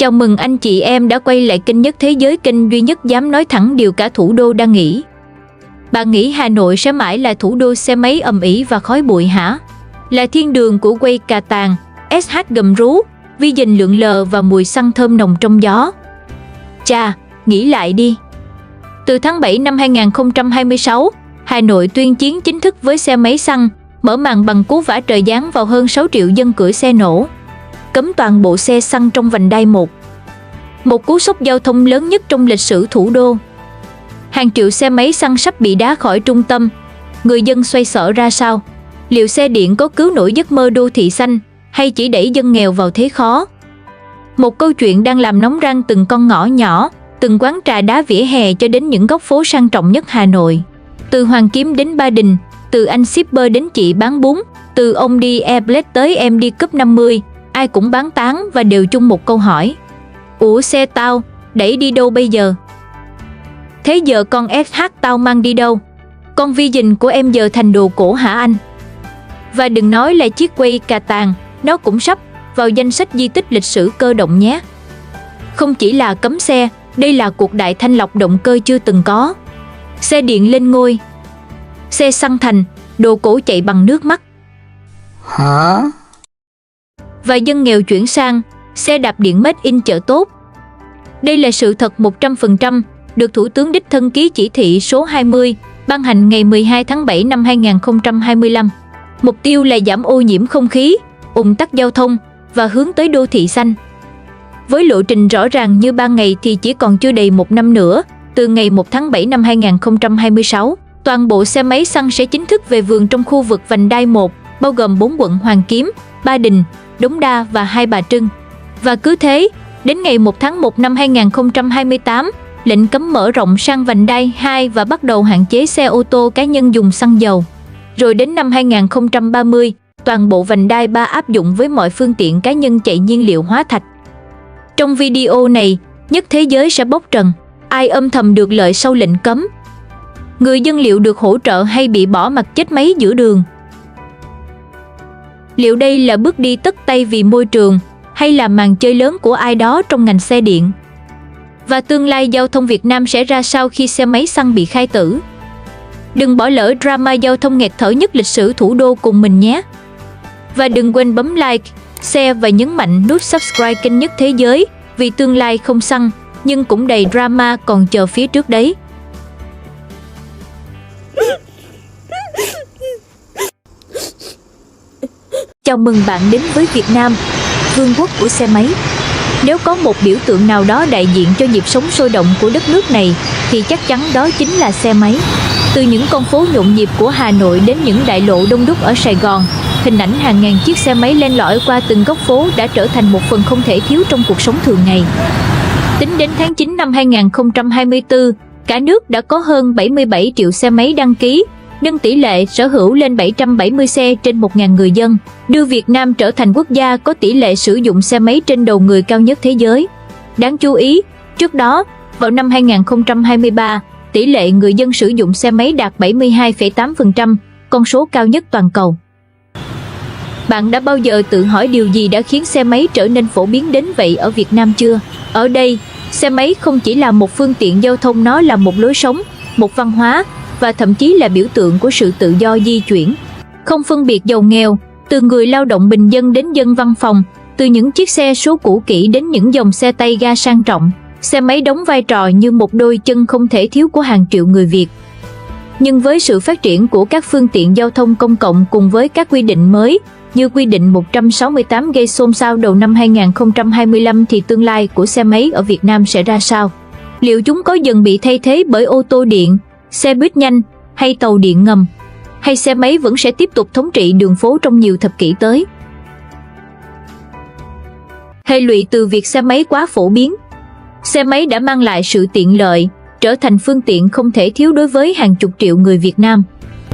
Chào mừng anh chị em đã quay lại kênh Nhất Thế Giới, kênh duy nhất dám nói thẳng điều cả thủ đô đang nghĩ. Bạn nghĩ Hà Nội sẽ mãi là thủ đô xe máy ầm ĩ và khói bụi hả? Là thiên đường của quây cà tàng, SH gầm rú, Vision lượn lờ và mùi xăng thơm nồng trong gió. Chà, nghĩ lại đi. Từ tháng 7 năm 2026, Hà Nội tuyên chiến chính thức với xe máy xăng, mở màn bằng cú vả trời giáng vào hơn 6 triệu dân cưỡi xe nổ. Cấm toàn bộ xe xăng trong vành đai 1. Một cú sốc giao thông lớn nhất trong lịch sử thủ đô. Hàng triệu xe máy xăng sắp bị đá khỏi trung tâm. Người dân xoay sở ra sao? Liệu xe điện có cứu nổi giấc mơ đô thị xanh hay chỉ đẩy dân nghèo vào thế khó? Một câu chuyện đang làm nóng ran từng con ngõ nhỏ, từng quán trà đá vỉa hè cho đến những góc phố sang trọng nhất Hà Nội. Từ Hoàng Kiếm đến Ba Đình, từ anh shipper đến chị bán bún, từ ông đi Airblade tới em đi cúp 50, ai cũng bán tán và đều chung một câu hỏi. Ủa xe tao, đẩy đi đâu bây giờ? Thế giờ con SH tao mang đi đâu? Con Vision của em giờ thành đồ cổ hả anh? Và đừng nói là chiếc quây cà tàng, nó cũng sắp vào danh sách di tích lịch sử cơ động nhé. Không chỉ là cấm xe, đây là cuộc đại thanh lọc động cơ chưa từng có. Xe điện lên ngôi. Xe xăng thành, đồ cổ chạy bằng nước mắt. Hả? Và dân nghèo chuyển sang xe đạp điện made in chợ tốt. Đây là sự thật 100%, được Thủ tướng đích thân ký chỉ thị số 20, ban hành ngày 12 tháng 7 năm 2025. Mục tiêu là giảm ô nhiễm không khí, ùn tắc giao thông và hướng tới đô thị xanh. Với lộ trình rõ ràng như ban ngày thì chỉ còn chưa đầy một năm nữa, từ ngày 1 tháng 7 năm 2026, toàn bộ xe máy xăng sẽ chính thức về vườn trong khu vực vành đai 1, bao gồm 4 quận Hoàng Kiếm, Ba Đình, Đống Đa và Hai Bà Trưng. Và cứ thế, đến ngày 1 tháng 1 năm 2028, lệnh cấm mở rộng sang vành đai 2 và bắt đầu hạn chế xe ô tô cá nhân dùng xăng dầu. Rồi đến năm 2030, toàn bộ vành đai 3 áp dụng với mọi phương tiện cá nhân chạy nhiên liệu hóa thạch. Trong video này, Nhất Thế Giới sẽ bóc trần ai âm thầm được lợi sau lệnh cấm. Người dân liệu được hỗ trợ hay bị bỏ mặc chết máy giữa đường? Liệu đây là bước đi tất tay vì môi trường hay là màn chơi lớn của ai đó trong ngành xe điện? Và tương lai giao thông Việt Nam sẽ ra sao khi xe máy xăng bị khai tử? Đừng bỏ lỡ drama giao thông nghẹt thở nhất lịch sử thủ đô cùng mình nhé! Và đừng quên bấm like, share và nhấn mạnh nút subscribe kênh Nhất Thế Giới, vì tương lai không xăng nhưng cũng đầy drama còn chờ phía trước đấy. Chào mừng bạn đến với Việt Nam, vương quốc của xe máy. Nếu có một biểu tượng nào đó đại diện cho nhịp sống sôi động của đất nước này, thì chắc chắn đó chính là xe máy. Từ những con phố nhộn nhịp của Hà Nội đến những đại lộ đông đúc ở Sài Gòn, hình ảnh hàng ngàn chiếc xe máy len lỏi qua từng góc phố đã trở thành một phần không thể thiếu trong cuộc sống thường ngày. Tính đến tháng 9 năm 2024, cả nước đã có hơn 77 triệu xe máy đăng ký, nâng tỷ lệ sở hữu lên 770 xe trên 1.000 người dân, đưa Việt Nam trở thành quốc gia có tỷ lệ sử dụng xe máy trên đầu người cao nhất thế giới. Đáng chú ý, trước đó, vào năm 2023, tỷ lệ người dân sử dụng xe máy đạt 72,8%, con số cao nhất toàn cầu. Bạn đã bao giờ tự hỏi điều gì đã khiến xe máy trở nên phổ biến đến vậy ở Việt Nam chưa? Ở đây, xe máy không chỉ là một phương tiện giao thông, nó là một lối sống, một văn hóa và thậm chí là biểu tượng của sự tự do di chuyển. Không phân biệt giàu nghèo, từ người lao động bình dân đến dân văn phòng, từ những chiếc xe số cũ kỹ đến những dòng xe tay ga sang trọng, xe máy đóng vai trò như một đôi chân không thể thiếu của hàng triệu người Việt. Nhưng với sự phát triển của các phương tiện giao thông công cộng cùng với các quy định mới, như quy định 168 gây xôn xao đầu năm 2025 thì tương lai của xe máy ở Việt Nam sẽ ra sao? Liệu chúng có dần bị thay thế bởi ô tô điện, xe buýt nhanh hay tàu điện ngầm? Hay xe máy vẫn sẽ tiếp tục thống trị đường phố trong nhiều thập kỷ tới? Hệ lụy từ việc xe máy quá phổ biến. Xe máy đã mang lại sự tiện lợi, trở thành phương tiện không thể thiếu đối với hàng chục triệu người Việt Nam.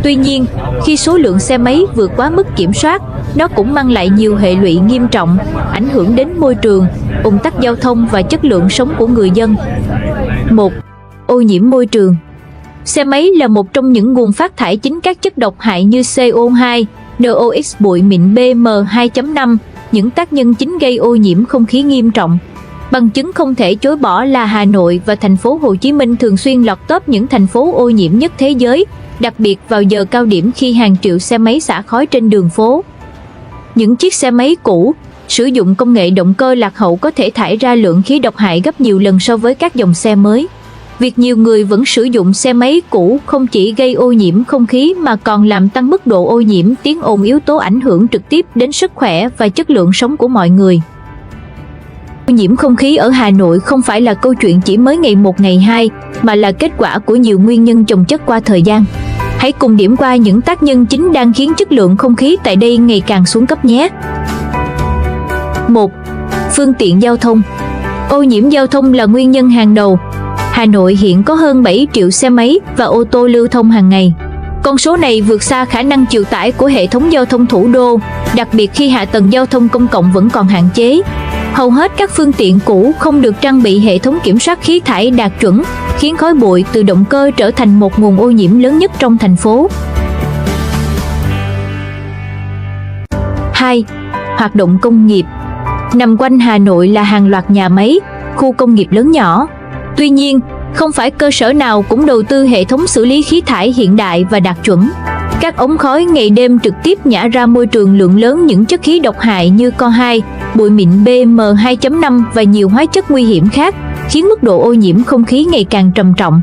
Tuy nhiên, khi số lượng xe máy vượt quá mức kiểm soát, nó cũng mang lại nhiều hệ lụy nghiêm trọng, ảnh hưởng đến môi trường, ùn tắc giao thông và chất lượng sống của người dân. 1. Ô nhiễm môi trường. Xe máy là một trong những nguồn phát thải chính các chất độc hại như CO2, NOx, bụi mịn PM2.5, những tác nhân chính gây ô nhiễm không khí nghiêm trọng. Bằng chứng không thể chối bỏ là Hà Nội và thành phố Hồ Chí Minh thường xuyên lọt top những thành phố ô nhiễm nhất thế giới, đặc biệt vào giờ cao điểm khi hàng triệu xe máy xả khói trên đường phố. Những chiếc xe máy cũ, sử dụng công nghệ động cơ lạc hậu có thể thải ra lượng khí độc hại gấp nhiều lần so với các dòng xe mới. Việc nhiều người vẫn sử dụng xe máy cũ không chỉ gây ô nhiễm không khí mà còn làm tăng mức độ ô nhiễm tiếng ồn, yếu tố ảnh hưởng trực tiếp đến sức khỏe và chất lượng sống của mọi người. Ô nhiễm không khí ở Hà Nội không phải là câu chuyện chỉ mới ngày một ngày hai, mà là kết quả của nhiều nguyên nhân chồng chất qua thời gian. Hãy cùng điểm qua những tác nhân chính đang khiến chất lượng không khí tại đây ngày càng xuống cấp nhé. 1. Phương tiện giao thông. Ô nhiễm giao thông là nguyên nhân hàng đầu. Hà Nội hiện có hơn 7 triệu xe máy và ô tô lưu thông hàng ngày. Con số này vượt xa khả năng chịu tải của hệ thống giao thông thủ đô, đặc biệt khi hạ tầng giao thông công cộng vẫn còn hạn chế. Hầu hết các phương tiện cũ không được trang bị hệ thống kiểm soát khí thải đạt chuẩn, khiến khói bụi từ động cơ trở thành một nguồn ô nhiễm lớn nhất trong thành phố. 2. Hoạt động công nghiệp. Nằm quanh Hà Nội là hàng loạt nhà máy, khu công nghiệp lớn nhỏ. Tuy nhiên, không phải cơ sở nào cũng đầu tư hệ thống xử lý khí thải hiện đại và đạt chuẩn. Các ống khói ngày đêm trực tiếp nhả ra môi trường lượng lớn những chất khí độc hại như CO2, bụi mịn PM2.5 và nhiều hóa chất nguy hiểm khác, khiến mức độ ô nhiễm không khí ngày càng trầm trọng.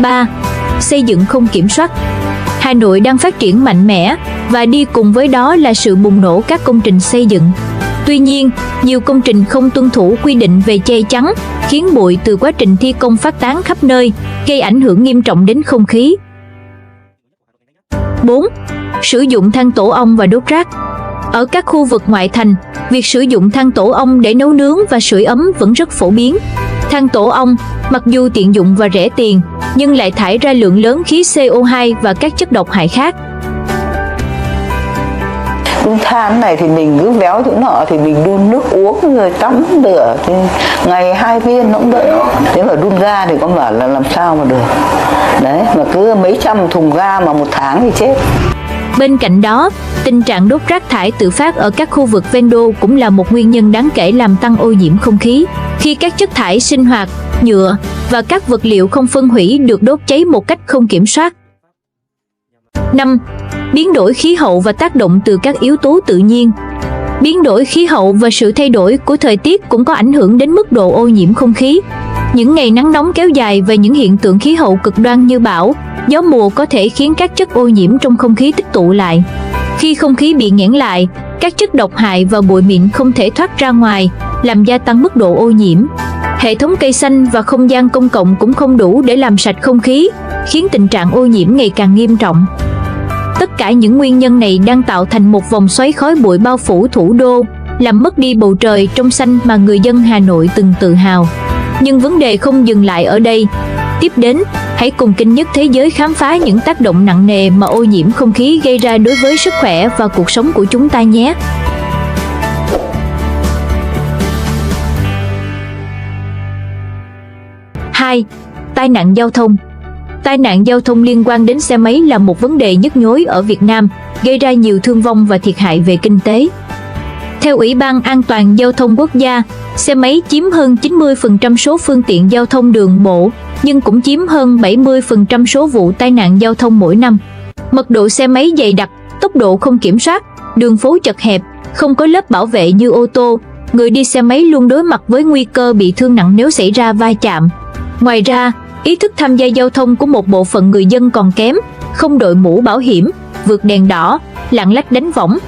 3. Xây dựng không kiểm soát. Hà Nội đang phát triển mạnh mẽ và đi cùng với đó là sự bùng nổ các công trình xây dựng. Tuy nhiên, nhiều công trình không tuân thủ quy định về che chắn, khiến bụi từ quá trình thi công phát tán khắp nơi, gây ảnh hưởng nghiêm trọng đến không khí. 4. Sử dụng than tổ ong và đốt rác. Ở các khu vực ngoại thành, việc sử dụng than tổ ong để nấu nướng và sưởi ấm vẫn rất phổ biến. Than tổ ong, mặc dù tiện dụng và rẻ tiền, nhưng lại thải ra lượng lớn khí CO2 và các chất độc hại khác. Đun than này thì mình cứ véo chỗ nọ thì mình đun nước uống rồi tắm rửa thì ngày 2 viên nó cũng đỡ. Thế mà đun ga thì con bảo là làm sao mà được. Đấy, mà cứ mấy trăm thùng ga mà một tháng thì chết. Bên cạnh đó, tình trạng đốt rác thải tự phát ở các khu vực ven đô cũng là một nguyên nhân đáng kể làm tăng ô nhiễm không khí. Khi các chất thải sinh hoạt, nhựa và các vật liệu không phân hủy được đốt cháy một cách không kiểm soát. 5. Biến đổi khí hậu và tác động từ các yếu tố tự nhiên. Biến đổi khí hậu và sự thay đổi của thời tiết cũng có ảnh hưởng đến mức độ ô nhiễm không khí. Những ngày nắng nóng kéo dài và những hiện tượng khí hậu cực đoan như bão, gió mùa có thể khiến các chất ô nhiễm trong không khí tích tụ lại. Khi không khí bị nghẽn lại, các chất độc hại và bụi mịn không thể thoát ra ngoài, làm gia tăng mức độ ô nhiễm. Hệ thống cây xanh và không gian công cộng cũng không đủ để làm sạch không khí, khiến tình trạng ô nhiễm ngày càng nghiêm trọng. Tất cả những nguyên nhân này đang tạo thành một vòng xoáy khói bụi bao phủ thủ đô, làm mất đi bầu trời trong xanh mà người dân Hà Nội từng tự hào. Nhưng vấn đề không dừng lại ở đây. Tiếp đến, hãy cùng Kênh Nhất Thế Giới khám phá những tác động nặng nề mà ô nhiễm không khí gây ra đối với sức khỏe và cuộc sống của chúng ta nhé. Hai, tai nạn giao thông. Tai nạn giao thông liên quan đến xe máy là một vấn đề nhức nhối ở Việt Nam, gây ra nhiều thương vong và thiệt hại về kinh tế. Theo Ủy ban An toàn Giao thông Quốc gia, xe máy chiếm hơn 90% số phương tiện giao thông đường bộ, nhưng cũng chiếm hơn 70% số vụ tai nạn giao thông mỗi năm. Mật độ xe máy dày đặc, tốc độ không kiểm soát, đường phố chật hẹp, không có lớp bảo vệ như ô tô, người đi xe máy luôn đối mặt với nguy cơ bị thương nặng nếu xảy ra va chạm. Ngoài ra, ý thức tham gia giao thông của một bộ phận người dân còn kém, không đội mũ bảo hiểm, vượt đèn đỏ, lạng lách đánh võng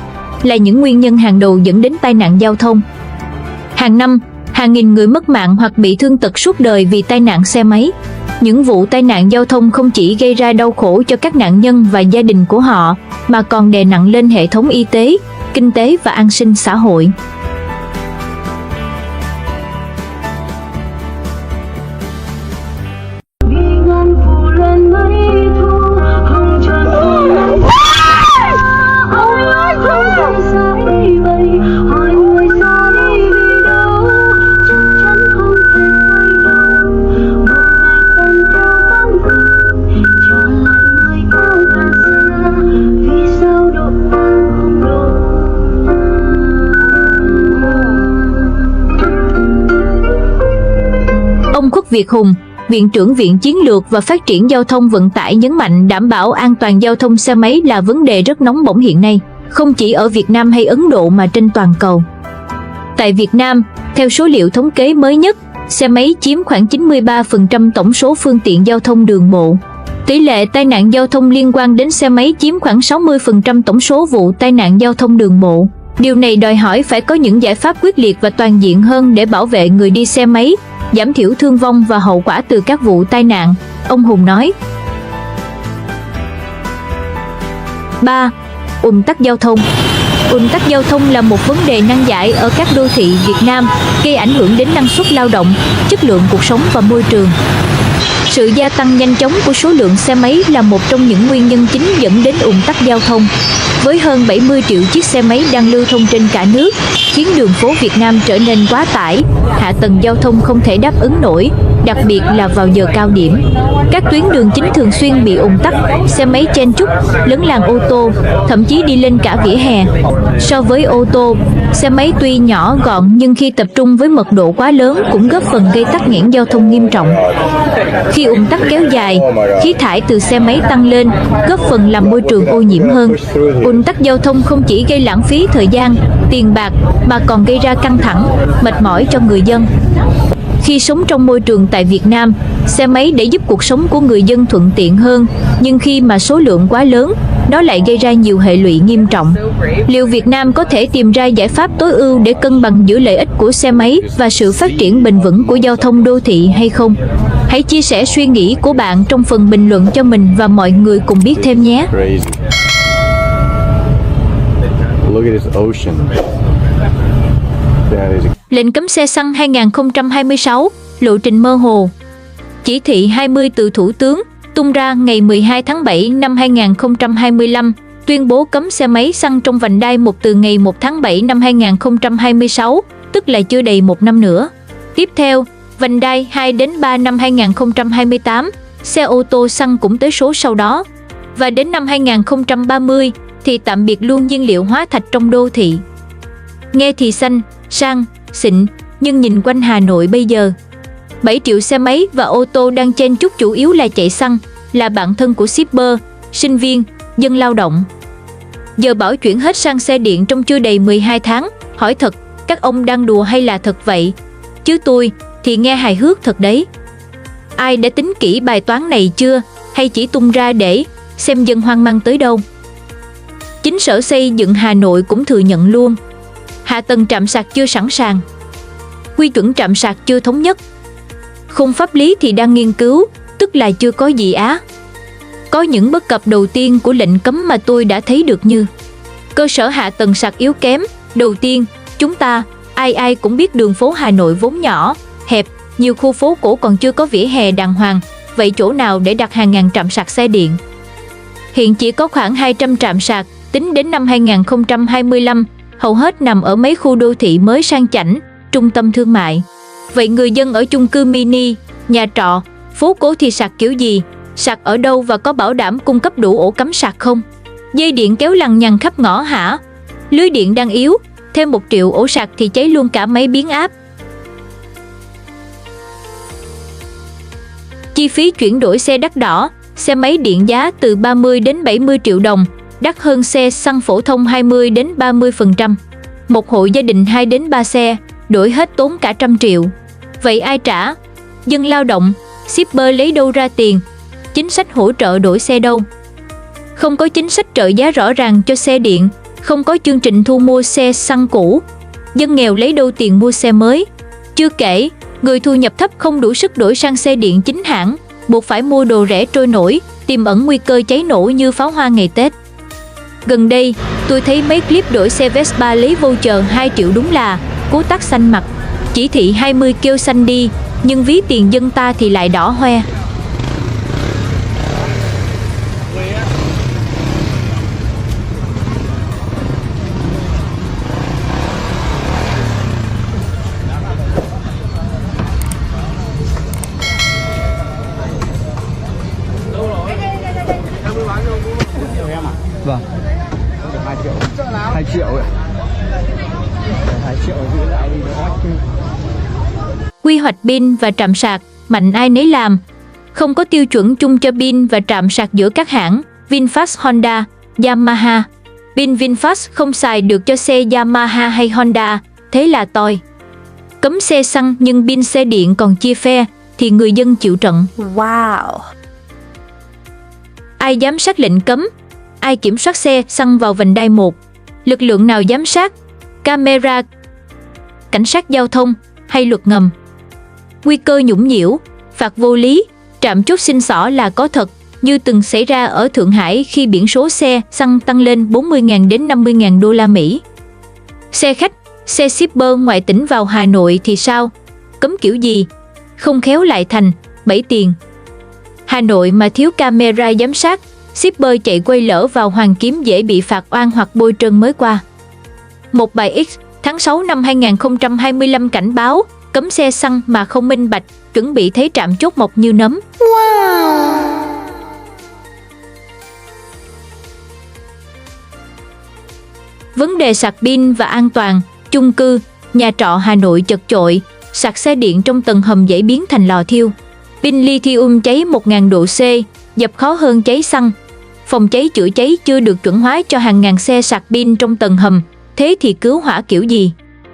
là những nguyên nhân hàng đầu dẫn đến tai nạn giao thông. Hàng năm, hàng nghìn người mất mạng hoặc bị thương tật suốt đời vì tai nạn xe máy. Những vụ tai nạn giao thông không chỉ gây ra đau khổ cho các nạn nhân và gia đình của họ, mà còn đè nặng lên hệ thống y tế, kinh tế và an sinh xã hội. Quốc Việt Hùng, Viện trưởng Viện Chiến lược và Phát triển Giao thông Vận tải nhấn mạnh đảm bảo an toàn giao thông xe máy là vấn đề rất nóng bỏng hiện nay, không chỉ ở Việt Nam hay Ấn Độ mà trên toàn cầu. Tại Việt Nam, theo số liệu thống kê mới nhất, xe máy chiếm khoảng 93% tổng số phương tiện giao thông đường bộ. Tỷ lệ tai nạn giao thông liên quan đến xe máy chiếm khoảng 60% tổng số vụ tai nạn giao thông đường bộ. Điều này đòi hỏi phải có những giải pháp quyết liệt và toàn diện hơn để bảo vệ người đi xe máy, giảm thiểu thương vong và hậu quả từ các vụ tai nạn, ông Hùng nói. 3. Ùn tắc giao thông. Ùn tắc giao thông là một vấn đề nan giải ở các đô thị Việt Nam, gây ảnh hưởng đến năng suất lao động, chất lượng cuộc sống và môi trường. Sự gia tăng nhanh chóng của số lượng xe máy là một trong những nguyên nhân chính dẫn đến ùn tắc giao thông. Với hơn 70 triệu chiếc xe máy đang lưu thông trên cả nước, khiến đường phố Việt Nam trở nên quá tải, hạ tầng giao thông không thể đáp ứng nổi, đặc biệt là vào giờ cao điểm. Các tuyến đường chính thường xuyên bị ùn tắc, xe máy chen chúc, lấn làn ô tô, thậm chí đi lên cả vỉa hè. So với ô tô, xe máy tuy nhỏ gọn nhưng khi tập trung với mật độ quá lớn cũng góp phần gây tắc nghẽn giao thông nghiêm trọng. Khi ùn tắc kéo dài, khí thải từ xe máy tăng lên, góp phần làm môi trường ô nhiễm hơn. Ùn tắc giao thông không chỉ gây lãng phí thời gian, tiền bạc mà còn gây ra căng thẳng, mệt mỏi cho người dân. Khi sống trong môi trường tại Việt Nam, xe máy để giúp cuộc sống của người dân thuận tiện hơn, nhưng khi mà số lượng quá lớn, nó lại gây ra nhiều hệ lụy nghiêm trọng. Liệu Việt Nam có thể tìm ra giải pháp tối ưu để cân bằng giữa lợi ích của xe máy và sự phát triển bền vững của giao thông đô thị hay không? Hãy chia sẻ suy nghĩ của bạn trong phần bình luận cho mình và mọi người cùng biết thêm nhé. Lệnh cấm xe xăng 2026, lộ trình mơ hồ. Chỉ thị 20 từ Thủ tướng tung ra ngày 12 tháng 7 năm 2025, tuyên bố cấm xe máy xăng trong vành đai 1 từ ngày 1 tháng 7 năm 2026, tức là chưa đầy một năm nữa. Tiếp theo, vành đai 2 đến 3 năm 2028, xe ô tô xăng cũng tới số sau đó. Và đến năm 2030 thì tạm biệt luôn nhiên liệu hóa thạch trong đô thị. Nghe thì xanh, sang, xịn, nhưng nhìn quanh Hà Nội bây giờ, 7 triệu xe máy và ô tô đang chen chúc chủ yếu là chạy xăng, là bạn thân của shipper, sinh viên, dân lao động. Giờ bảo chuyển hết sang xe điện trong chưa đầy 12 tháng, hỏi thật, các ông đang đùa hay là thật vậy? Chứ tôi thì nghe hài hước thật đấy. Ai đã tính kỹ bài toán này chưa, hay chỉ tung ra để xem dân hoang mang tới đâu? Chính Sở Xây dựng Hà Nội cũng thừa nhận luôn. Hạ tầng trạm sạc chưa sẵn sàng. Quy chuẩn trạm sạc chưa thống nhất. Khung pháp lý thì đang nghiên cứu, tức là chưa có gì á. Có những bất cập đầu tiên của lệnh cấm mà tôi đã thấy được như cơ sở hạ tầng sạc yếu kém. Đầu tiên, chúng ta, ai cũng biết đường phố Hà Nội vốn nhỏ, hẹp, nhiều khu phố cổ còn chưa có vỉa hè đàng hoàng, vậy chỗ nào để đặt hàng ngàn trạm sạc xe điện? Hiện chỉ có khoảng 200 trạm sạc, tính đến năm 2025, hầu hết nằm ở mấy khu đô thị mới sang chảnh, trung tâm thương mại. Vậy người dân ở chung cư mini, nhà trọ, phố cổ thì sạc kiểu gì? Sạc ở đâu và có bảo đảm cung cấp đủ ổ cắm sạc không? Dây điện kéo lằng nhằng khắp ngõ hả? Lưới điện đang yếu, thêm 1 triệu ổ sạc thì cháy luôn cả máy biến áp. Chi phí chuyển đổi xe đắt đỏ, xe máy điện giá từ 30 đến 70 triệu đồng, đắt hơn xe xăng phổ thông 20 đến 30%. Một hộ gia đình 2 đến 3 xe, đổi hết tốn cả 100 triệu. Vậy ai trả? Dân lao động, shipper lấy đâu ra tiền? Chính sách hỗ trợ đổi xe đâu? Không có chính sách trợ giá rõ ràng cho xe điện, không có chương trình thu mua xe xăng cũ. Dân nghèo lấy đâu tiền mua xe mới? Chưa kể, người thu nhập thấp không đủ sức đổi sang xe điện chính hãng, buộc phải mua đồ rẻ trôi nổi, tiềm ẩn nguy cơ cháy nổ như pháo hoa ngày Tết. Gần đây, tôi thấy mấy clip đổi xe Vespa lấy voucher 2 triệu đúng là cú tát xanh mặt. Chỉ thị 20 kêu xanh đi, nhưng ví tiền dân ta thì lại đỏ hoe. Vâng. 2 triệu. 2 triệu ạ. 2 triệu giữ lại đi nó chứ. Quy hoạch pin và trạm sạc, mạnh ai nấy làm. Không có tiêu chuẩn chung cho pin và trạm sạc giữa các hãng VinFast, Honda, Yamaha. Pin VinFast không xài được cho xe Yamaha hay Honda, thế là toi. Cấm xe xăng nhưng pin xe điện còn chia phe thì người dân chịu trận. Wow. Ai giám sát lệnh cấm? Ai kiểm soát xe xăng vào vành đai 1? Lực lượng nào giám sát? Camera, cảnh sát giao thông hay luật ngầm? Nguy cơ nhũng nhiễu, phạt vô lý, trạm chốt xin xỏ là có thật, như từng xảy ra ở Thượng Hải khi biển số xe xăng tăng lên 40.000 đến 50.000 đô la Mỹ. Xe khách, xe shipper ngoại tỉnh vào Hà Nội thì sao? Cấm kiểu gì? Không khéo lại thành bẫy tiền. Hà Nội mà thiếu camera giám sát, shipper chạy quay lỡ vào Hoàng Kiếm dễ bị phạt oan hoặc bôi trơn mới qua. Một bài X tháng 6 năm 2025 cảnh báo cấm xe xăng mà không minh bạch, chuẩn bị thấy trạm chốt mọc như nấm. Wow. Vấn đề sạc pin và an toàn, chung cư, nhà trọ Hà Nội chật chội, sạc xe điện trong tầng hầm dễ biến thành lò thiêu. Pin lithium cháy 1000 độ C, dập khó hơn cháy xăng. Phòng cháy chữa cháy chưa được chuẩn hóa cho hàng ngàn xe sạc pin trong tầng hầm, thế thì cứu hỏa kiểu gì?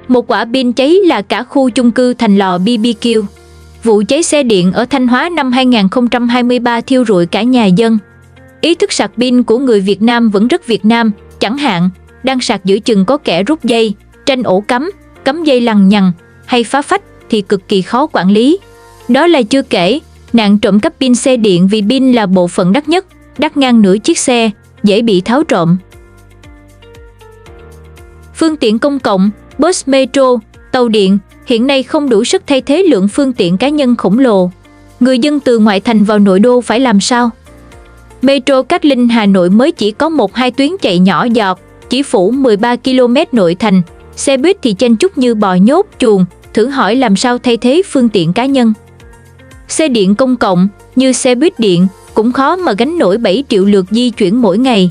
Một quả pin cháy là cả khu chung cư thành lò BBQ. Vụ cháy xe điện ở Thanh Hóa năm 2023 thiêu rụi cả nhà dân. Ý thức sạc pin của người Việt Nam vẫn rất Việt Nam, chẳng hạn đang sạc giữa chừng có kẻ rút dây, tranh ổ cắm dây lằng nhằng hay phá phách thì cực kỳ khó quản lý. Đó là chưa kể, nạn trộm cắp pin xe điện vì pin là bộ phận đắt nhất, đắt ngang nửa chiếc xe, dễ bị tháo trộm. Phương tiện công cộng, bus metro, tàu điện hiện nay không đủ sức thay thế lượng phương tiện cá nhân khổng lồ. Người dân từ ngoại thành vào nội đô phải làm sao? Metro Cát Linh Hà Nội mới chỉ có 1-2 tuyến chạy nhỏ giọt, chỉ phủ 13 km nội thành. Xe buýt thì chen chúc như bò nhốt chuồng, thử hỏi làm sao thay thế phương tiện cá nhân. Xe điện công cộng như xe buýt điện cũng khó mà gánh nổi 7 triệu lượt di chuyển mỗi ngày.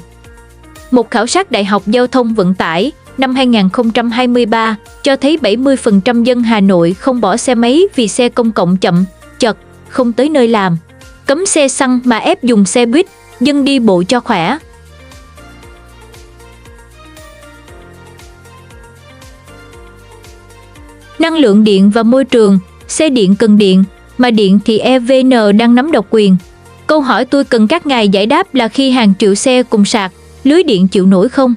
Một khảo sát Đại học Giao thông Vận tải năm 2023 cho thấy 70% dân Hà Nội không bỏ xe máy vì xe công cộng chậm, chật, không tới nơi làm. Cấm xe xăng mà ép dùng xe buýt, dân đi bộ cho khỏe. Năng lượng điện và môi trường, xe điện cần điện, mà điện thì EVN đang nắm độc quyền. Câu hỏi tôi cần các ngài giải đáp là khi hàng triệu xe cùng sạc, lưới điện chịu nổi không?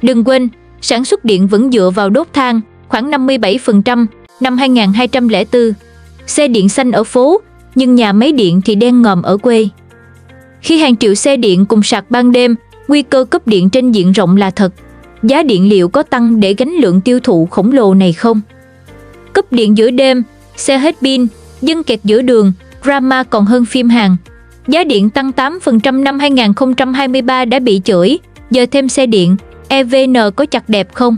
Đừng quên, sản xuất điện vẫn dựa vào đốt than, khoảng 57% năm 2204. Xe điện xanh ở phố, nhưng nhà máy điện thì đen ngòm ở quê. Khi hàng triệu xe điện cùng sạc ban đêm, nguy cơ cúp điện trên diện rộng là thật. Giá điện liệu có tăng để gánh lượng tiêu thụ khổng lồ này không? Cúp điện giữa đêm, xe hết pin, dân kẹt giữa đường, drama còn hơn phim Hàn. Giá điện tăng 8% năm 2023 đã bị chửi, giờ thêm xe điện, EVN có chặt đẹp không?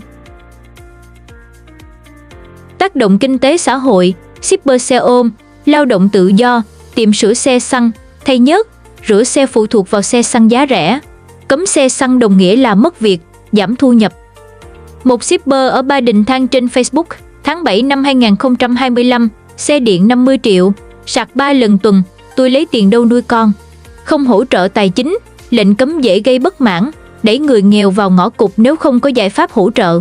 Tác động kinh tế xã hội, shipper xe ôm, lao động tự do, tiệm sửa xe xăng, thay nhớt, rửa xe phụ thuộc vào xe xăng giá rẻ. Cấm xe xăng đồng nghĩa là mất việc, giảm thu nhập. Một shipper ở Ba Đình than trên Facebook, tháng 7 năm 2025, xe điện 50 triệu, sạc 3 lần tuần, tôi lấy tiền đâu nuôi con. Không hỗ trợ tài chính, lệnh cấm dễ gây bất mãn, đẩy người nghèo vào ngõ cụt nếu không có giải pháp hỗ trợ.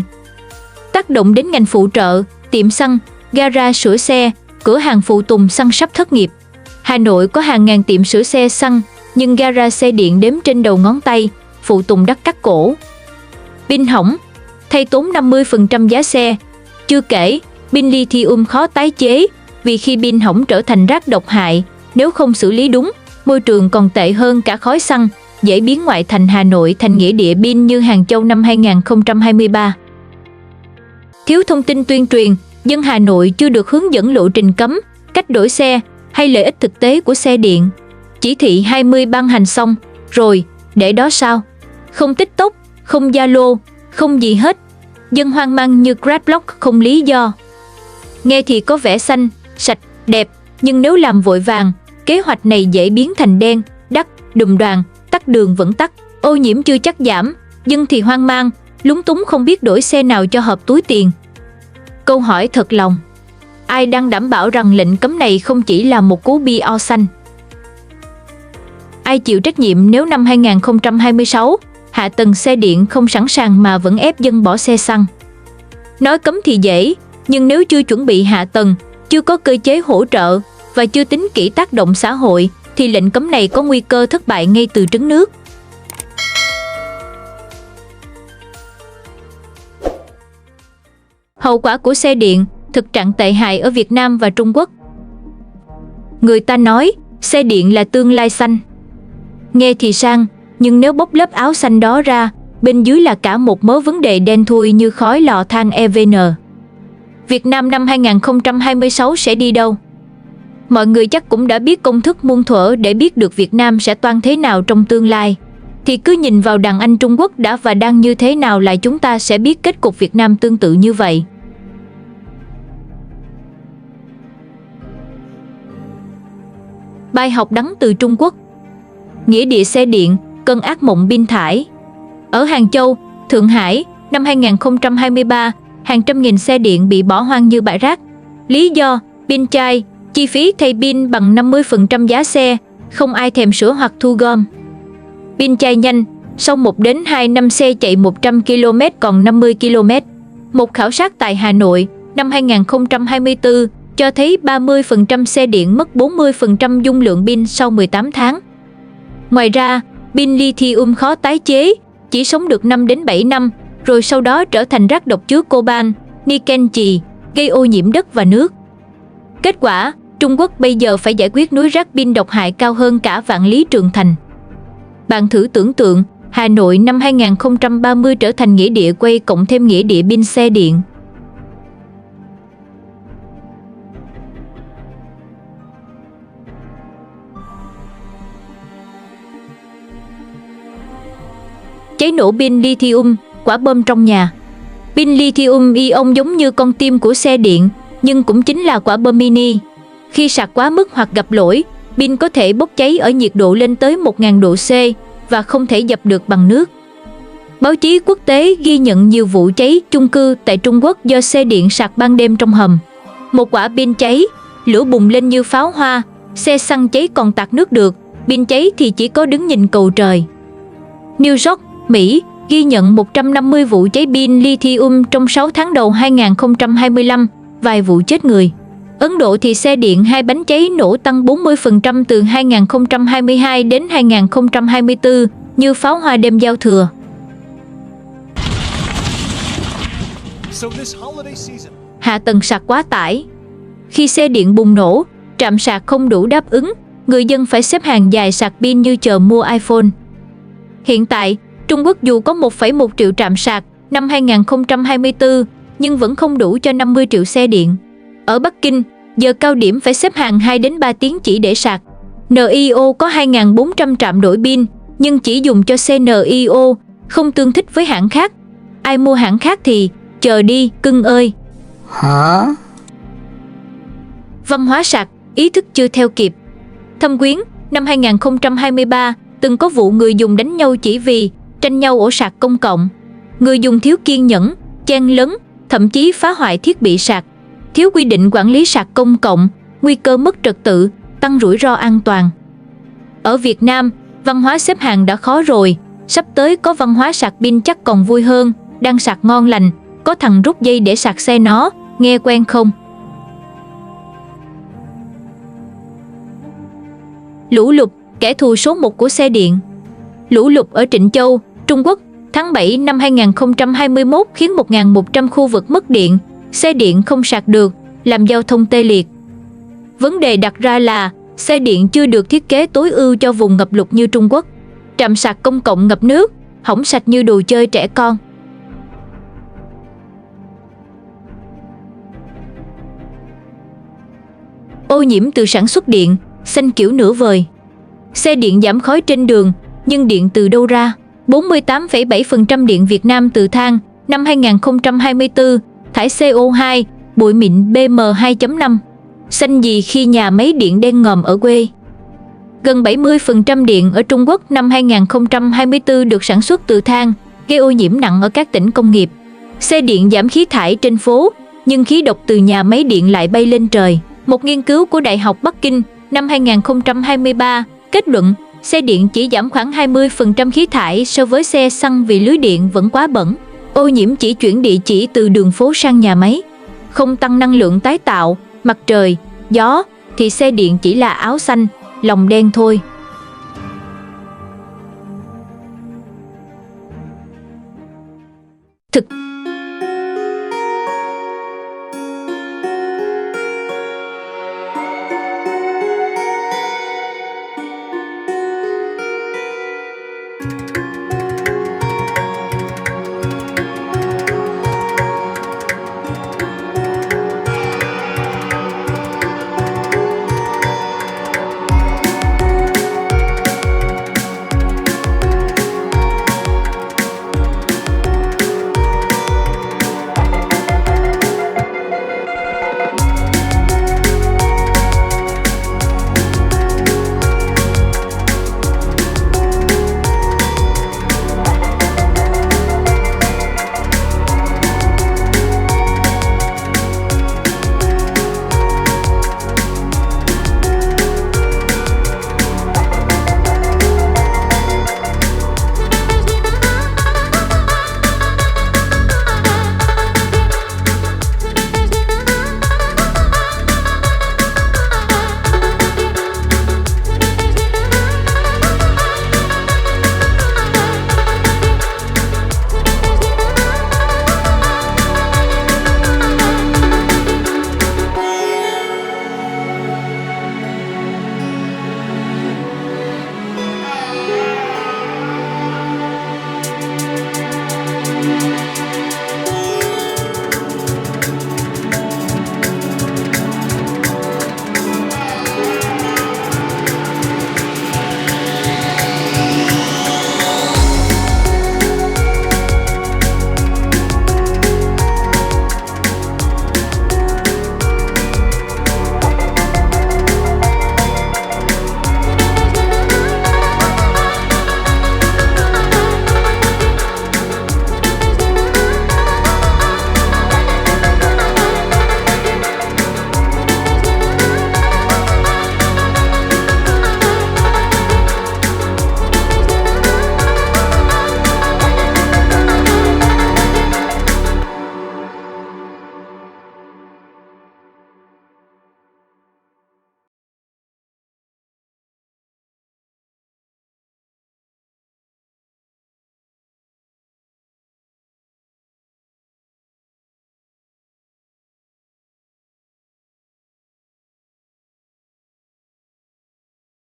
Tác động đến ngành phụ trợ, tiệm xăng, gara sửa xe, cửa hàng phụ tùng xăng sắp thất nghiệp. Hà Nội có hàng ngàn tiệm sửa xe xăng, nhưng gara xe điện đếm trên đầu ngón tay, phụ tùng đắt cắt cổ. Pin hỏng, thay tốn 50% giá xe. Chưa kể, pin lithium khó tái chế, vì khi pin hỏng trở thành rác độc hại, nếu không xử lý đúng, môi trường còn tệ hơn cả khói xăng, dễ biến ngoại thành Hà Nội thành nghĩa địa pin như Hàng Châu năm 2023. Thiếu thông tin tuyên truyền, dân Hà Nội chưa được hướng dẫn lộ trình cấm, cách đổi xe hay lợi ích thực tế của xe điện. Chỉ thị 20 ban hành xong, rồi, để đó sao? Không TikTok, không Zalo, không gì hết. Dân hoang mang như Grablock không lý do. Nghe thì có vẻ xanh, sạch, đẹp, nhưng nếu làm vội vàng, kế hoạch này dễ biến thành đen, đắt, đùng đoàn, tắc đường vẫn tắc, ô nhiễm chưa chắc giảm, dân thì hoang mang, lúng túng không biết đổi xe nào cho hợp túi tiền. Câu hỏi thật lòng. Ai đang đảm bảo rằng lệnh cấm này không chỉ là một cú PR xanh? Ai chịu trách nhiệm nếu năm 2026, hạ tầng xe điện không sẵn sàng mà vẫn ép dân bỏ xe xăng? Nói cấm thì dễ, nhưng nếu chưa chuẩn bị hạ tầng, chưa có cơ chế hỗ trợ và chưa tính kỹ tác động xã hội, thì lệnh cấm này có nguy cơ thất bại ngay từ trứng nước. Hậu quả của xe điện, thực trạng tệ hại ở Việt Nam và Trung Quốc. Người ta nói, xe điện là tương lai xanh. Nghe thì sang, nhưng nếu bóc lớp áo xanh đó ra, bên dưới là cả một mớ vấn đề đen thui như khói lò than EVN. Việt Nam năm 2026 sẽ đi đâu? Mọi người chắc cũng đã biết công thức muôn thuở để biết được Việt Nam sẽ toan thế nào trong tương lai. Thì cứ nhìn vào đàn anh Trung Quốc đã và đang như thế nào là chúng ta sẽ biết kết cục Việt Nam tương tự như vậy. Bài học đắng từ Trung Quốc. Nghĩa địa xe điện, cơn ác mộng pin thải. Ở Hàng Châu, Thượng Hải, năm 2023, hàng trăm nghìn xe điện bị bỏ hoang như bãi rác. Lý do, pin chai, chi phí thay pin bằng 50% giá xe, không ai thèm sửa hoặc thu gom. Pin chai nhanh, sau 1 đến 2 năm xe chạy 100 km còn 50 km. Một khảo sát tại Hà Nội, năm 2024, cho thấy 30% xe điện mất 40% dung lượng pin sau 18 tháng. Ngoài ra, pin lithium khó tái chế, chỉ sống được 5 đến 7 năm, rồi sau đó trở thành rác độc chứa coban, niken chì, gây ô nhiễm đất và nước. Kết quả, Trung Quốc bây giờ phải giải quyết núi rác pin độc hại cao hơn cả Vạn Lý Trường Thành. Bạn thử tưởng tượng, Hà Nội năm 2030 trở thành nghĩa địa quay cộng thêm nghĩa địa pin xe điện. Cháy nổ pin lithium, quả bom trong nhà. Pin lithium ion giống như con tim của xe điện, nhưng cũng chính là quả bom mini. Khi sạc quá mức hoặc gặp lỗi, pin có thể bốc cháy ở nhiệt độ lên tới 1000 độ C và không thể dập được bằng nước. Báo chí quốc tế ghi nhận nhiều vụ cháy chung cư tại Trung Quốc do xe điện sạc ban đêm trong hầm. Một quả pin cháy, lửa bùng lên như pháo hoa, xe xăng cháy còn tạt nước được, pin cháy thì chỉ có đứng nhìn cầu trời. New York, Mỹ ghi nhận 150 vụ cháy pin lithium trong 6 tháng đầu 2025, vài vụ chết người. Ấn Độ thì xe điện 2 bánh cháy nổ tăng 40% từ 2022 đến 2024 như pháo hoa đêm giao thừa. Hạ tầng sạc quá tải. Khi xe điện bùng nổ, trạm sạc không đủ đáp ứng, người dân phải xếp hàng dài sạc pin như chờ mua iPhone. Hiện tại, Trung Quốc dù có 1,1 triệu trạm sạc năm 2024, nhưng vẫn không đủ cho 50 triệu xe điện. Ở Bắc Kinh, giờ cao điểm phải xếp hàng 2 đến 3 tiếng chỉ để sạc. NIO có 2.400 trạm đổi pin, nhưng chỉ dùng cho xe NIO, không tương thích với hãng khác. Ai mua hãng khác thì chờ đi, cưng ơi. Hả? Văn hóa sạc, ý thức chưa theo kịp. Thâm Quyến, năm 2023, từng có vụ người dùng đánh nhau chỉ vì tranh nhau ổ sạc công cộng. Người dùng thiếu kiên nhẫn, chen lấn, thậm chí phá hoại thiết bị sạc. Thiếu quy định quản lý sạc công cộng, nguy cơ mất trật tự, tăng rủi ro an toàn. Ở Việt Nam, văn hóa xếp hàng đã khó rồi, sắp tới có văn hóa sạc pin chắc còn vui hơn. Đang sạc ngon lành, có thằng rút dây để sạc xe nó, nghe quen không? Lũ lụt, kẻ thù số 1 của xe điện. Lũ lụt ở Trịnh Châu, Trung Quốc, tháng 7 năm 2021 khiến 1.100 khu vực mất điện, xe điện không sạc được, làm giao thông tê liệt. Vấn đề đặt ra là xe điện chưa được thiết kế tối ưu cho vùng ngập lụt như Trung Quốc. Trạm sạc công cộng ngập nước, hỏng sạch như đồ chơi trẻ con. Ô nhiễm từ sản xuất điện, xanh kiểu nửa vời. Xe điện giảm khói trên đường, nhưng điện từ đâu ra? 48,7% điện Việt Nam từ than, năm 2024, thải CO2, bụi mịn PM2.5. Xanh gì khi nhà máy điện đen ngòm ở quê? Gần 70% điện ở Trung Quốc năm 2024 được sản xuất từ than, gây ô nhiễm nặng ở các tỉnh công nghiệp. Xe điện giảm khí thải trên phố, nhưng khí độc từ nhà máy điện lại bay lên trời. Một nghiên cứu của Đại học Bắc Kinh năm 2023 kết luận xe điện chỉ giảm khoảng 20% khí thải so với xe xăng vì lưới điện vẫn quá bẩn. Ô nhiễm chỉ chuyển địa chỉ từ đường phố sang nhà máy, không tăng năng lượng tái tạo, mặt trời, gió, thì xe điện chỉ là áo xanh, lòng đen thôi. Thực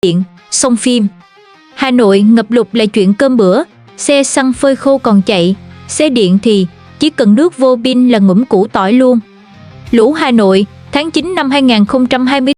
điện, xong phim. Hà Nội ngập lụt là chuyện cơm bữa, xe xăng phơi khô còn chạy, xe điện thì chỉ cần nước vô pin là ngủm củ tỏi luôn. Lũ Hà Nội, tháng 9 năm 2020.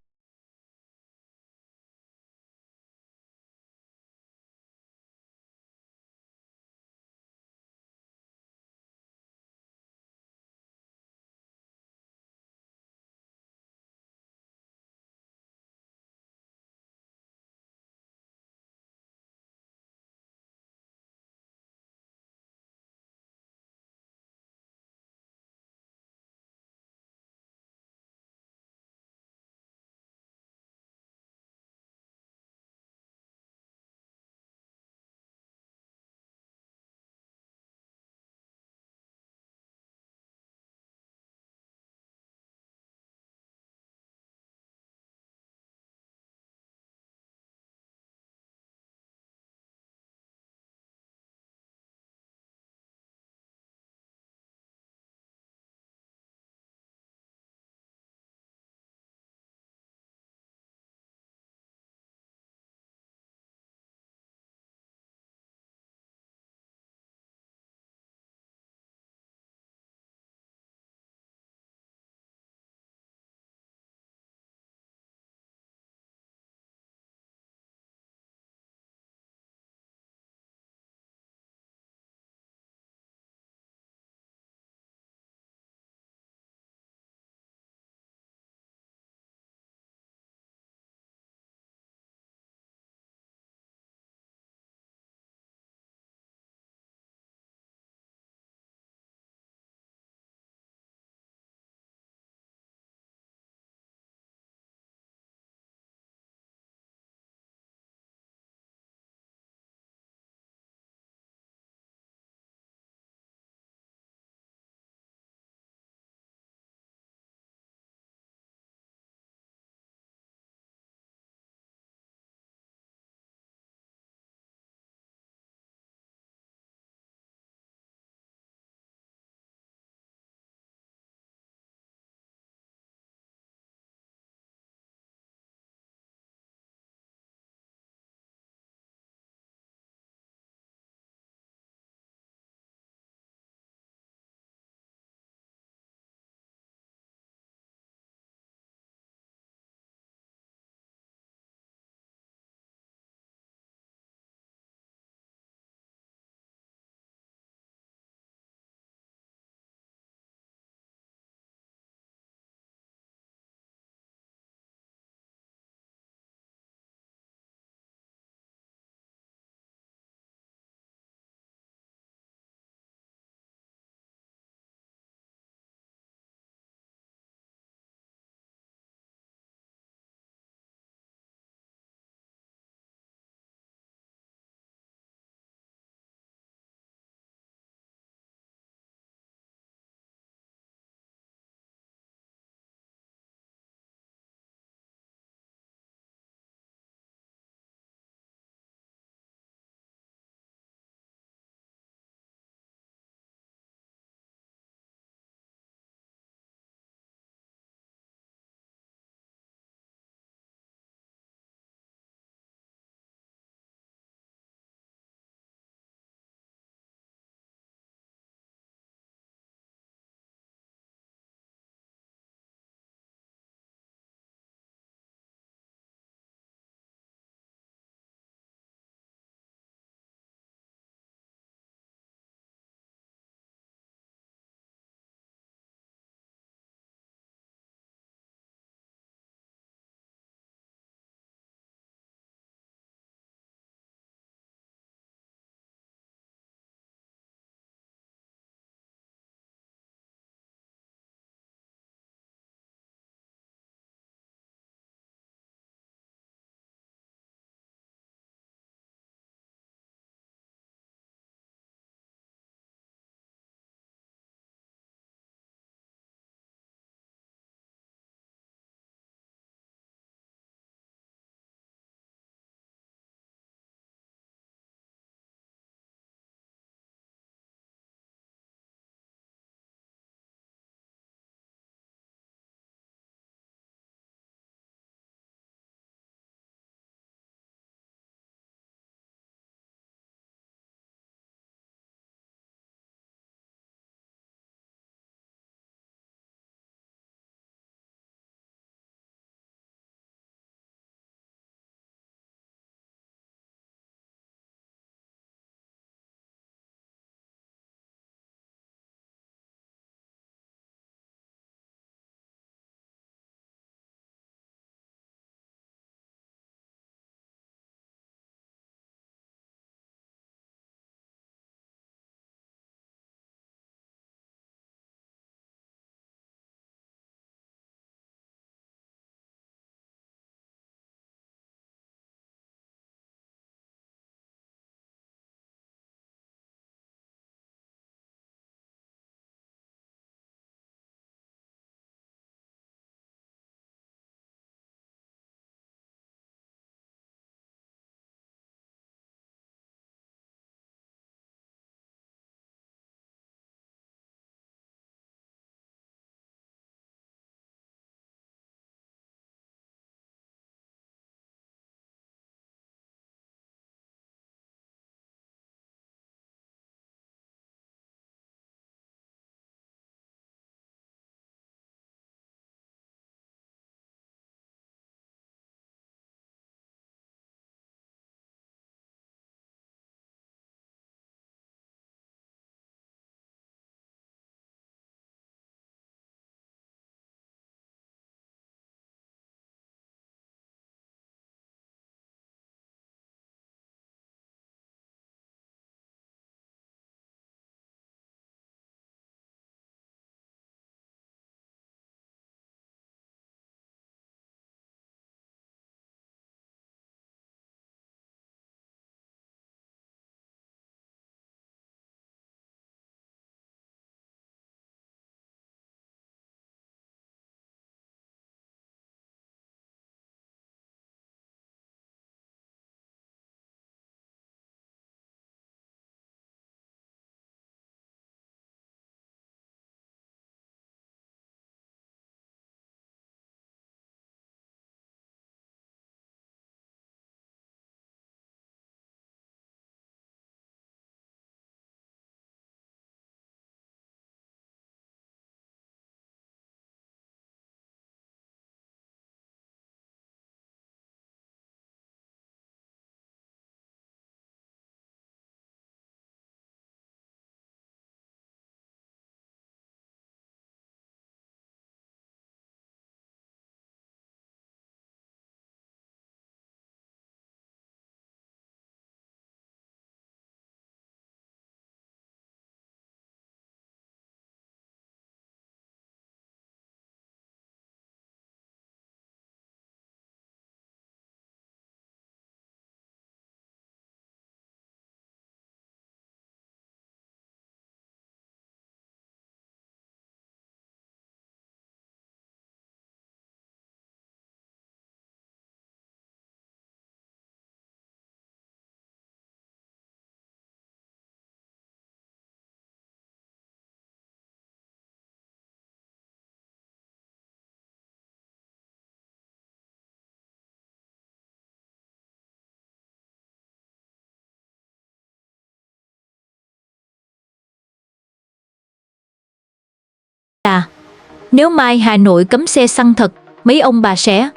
Nếu mai Hà Nội cấm xe xăng thật, mấy ông bà sẽ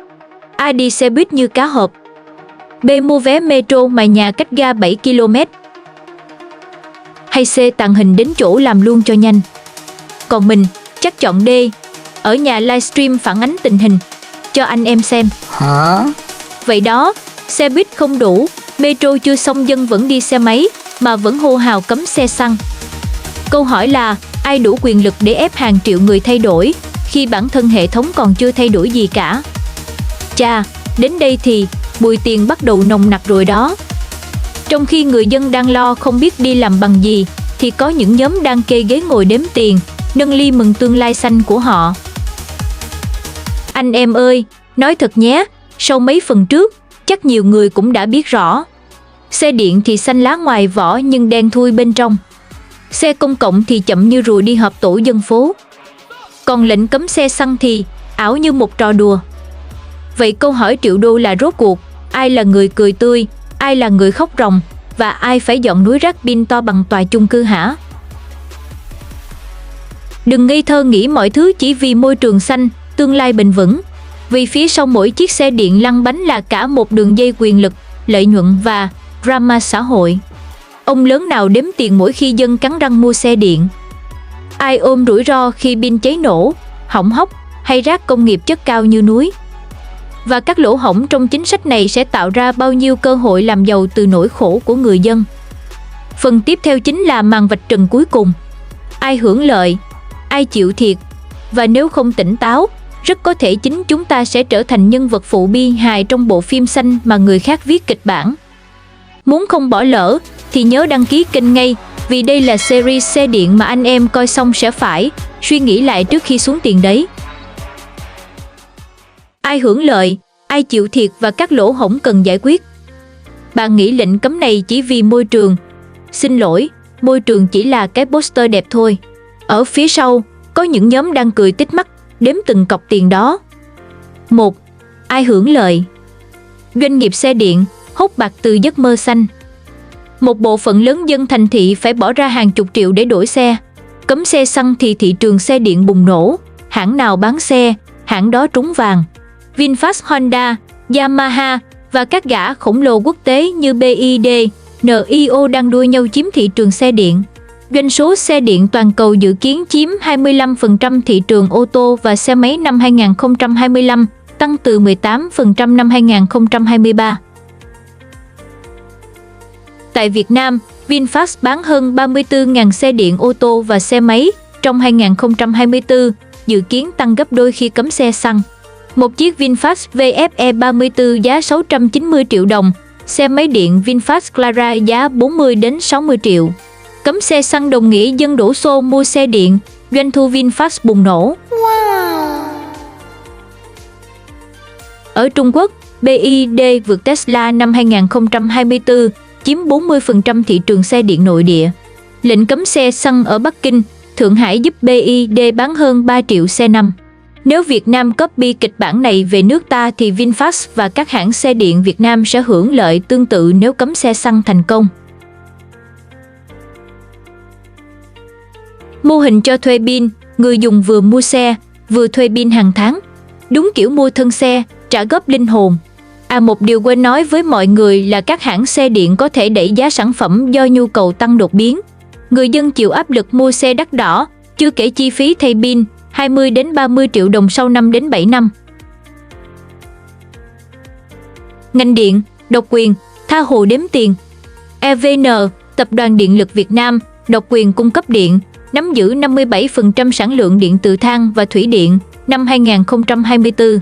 A. Đi xe buýt như cá hộp, B. Mua vé metro mà nhà cách ga 7 km, hay C. tàng hình đến chỗ làm luôn cho nhanh. Còn mình chắc chọn D. Ở nhà livestream phản ánh tình hình cho anh em xem. Hả? Vậy đó, xe buýt không đủ, metro chưa xong dân vẫn đi xe máy mà vẫn hô hào cấm xe xăng. Câu hỏi là ai đủ quyền lực để ép hàng triệu người thay đổi khi bản thân hệ thống còn chưa thay đổi gì cả? Chà, đến đây thì mùi tiền bắt đầu nồng nặc rồi đó. Trong khi người dân đang lo không biết đi làm bằng gì, thì có những nhóm đang kê ghế ngồi đếm tiền, nâng ly mừng tương lai xanh của họ. Anh em ơi, nói thật nhé, sau mấy phần trước, chắc nhiều người cũng đã biết rõ. Xe điện thì xanh lá ngoài vỏ nhưng đen thui bên trong. Xe công cộng thì chậm như rùa đi họp tổ dân phố. Còn lệnh cấm xe xăng thì ảo như một trò đùa. Vậy câu hỏi triệu đô là rốt cuộc, ai là người cười tươi, ai là người khóc ròng, và ai phải dọn núi rác pin to bằng tòa chung cư hả? Đừng ngây thơ nghĩ mọi thứ chỉ vì môi trường xanh, tương lai bền vững. Vì phía sau mỗi chiếc xe điện lăn bánh là cả một đường dây quyền lực, lợi nhuận và drama xã hội. Ông lớn nào đếm tiền mỗi khi dân cắn răng mua xe điện? Ai ôm rủi ro khi pin cháy nổ, hỏng hóc hay rác công nghiệp chất cao như núi? Và các lỗ hổng trong chính sách này sẽ tạo ra bao nhiêu cơ hội làm giàu từ nỗi khổ của người dân? Phần tiếp theo chính là màn vạch trần cuối cùng. Ai hưởng lợi? Ai chịu thiệt? Và nếu không tỉnh táo, rất có thể chính chúng ta sẽ trở thành nhân vật phụ bi hài trong bộ phim xanh mà người khác viết kịch bản. Muốn không bỏ lỡ thì nhớ đăng ký kênh ngay, vì đây là series xe điện mà anh em coi xong sẽ phải suy nghĩ lại trước khi xuống tiền đấy. Ai hưởng lợi, ai chịu thiệt và các lỗ hổng cần giải quyết? Bạn nghĩ lệnh cấm này chỉ vì môi trường? Xin lỗi, môi trường chỉ là cái poster đẹp thôi. Ở phía sau, có những nhóm đang cười tít mắt, đếm từng cọc tiền đó. 1. Ai hưởng lợi? Doanh nghiệp xe điện, hốt bạc từ giấc mơ xanh. Một bộ phận lớn dân thành thị phải bỏ ra hàng chục triệu để đổi xe. Cấm xe xăng thì thị trường xe điện bùng nổ. Hãng nào bán xe, hãng đó trúng vàng. VinFast, Honda, Yamaha và các gã khổng lồ quốc tế như BYD, NIO đang đua nhau chiếm thị trường xe điện. Doanh số xe điện toàn cầu dự kiến chiếm 25% thị trường ô tô và xe máy năm 2025, tăng từ 18% năm 2023. Tại Việt Nam, VinFast bán hơn 34.000 xe điện ô tô và xe máy trong 2024, dự kiến tăng gấp đôi khi cấm xe xăng. Một chiếc VinFast VFE 34 giá 690 triệu đồng, xe máy điện VinFast Clara giá 40 đến 60 triệu. Cấm xe xăng đồng nghĩa dân đổ xô mua xe điện, doanh thu VinFast bùng nổ. Wow. Ở Trung Quốc, BYD vượt Tesla năm 2024, chiếm 40% thị trường xe điện nội địa. Lệnh cấm xe xăng ở Bắc Kinh, Thượng Hải giúp BYD bán hơn 3 triệu xe năm. Nếu Việt Nam copy kịch bản này về nước ta thì VinFast và các hãng xe điện Việt Nam sẽ hưởng lợi tương tự nếu cấm xe xăng thành công. Mô hình cho thuê pin, người dùng vừa mua xe, vừa thuê pin hàng tháng. Đúng kiểu mua thân xe, trả góp linh hồn. Một điều quên nói với mọi người là các hãng xe điện có thể đẩy giá sản phẩm do nhu cầu tăng đột biến. Người dân chịu áp lực mua xe đắt đỏ, chưa kể chi phí thay pin, 20 đến 30 triệu đồng sau 5 đến 7 năm. Ngành điện, độc quyền, tha hồ đếm tiền. EVN, Tập đoàn Điện lực Việt Nam, độc quyền cung cấp điện, nắm giữ 57% sản lượng điện từ than và thủy điện năm 2024.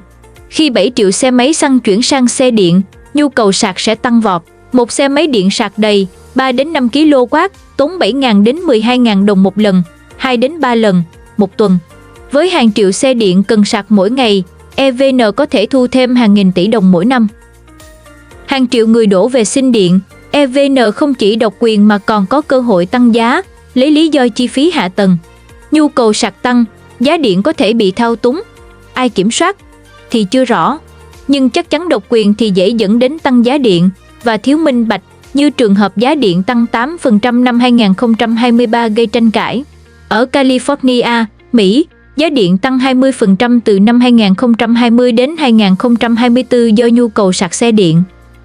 Khi 7 triệu xe máy xăng chuyển sang xe điện, nhu cầu sạc sẽ tăng vọt. Một xe máy điện sạc đầy 3 đến 5 kW tốn 7.000 đến 12.000 đồng một lần, 2 đến 3 lần một tuần. Với hàng triệu xe điện cần sạc mỗi ngày, EVN có thể thu thêm hàng nghìn tỷ đồng mỗi năm. Hàng triệu người đổ về xin điện, EVN không chỉ độc quyền mà còn có cơ hội tăng giá, lấy lý do chi phí hạ tầng. Nhu cầu sạc tăng, giá điện có thể bị thao túng. Ai kiểm soát thì chưa rõ, nhưng chắc chắn độc quyền thì dễ dẫn đến tăng giá điện và thiếu minh bạch, như trường hợp giá điện tăng 8% năm 2023 gây tranh cãi. Ở California, Mỹ, Giá điện tăng 20% từ năm 2020 đến 2024 do nhu cầu sạc xe điện.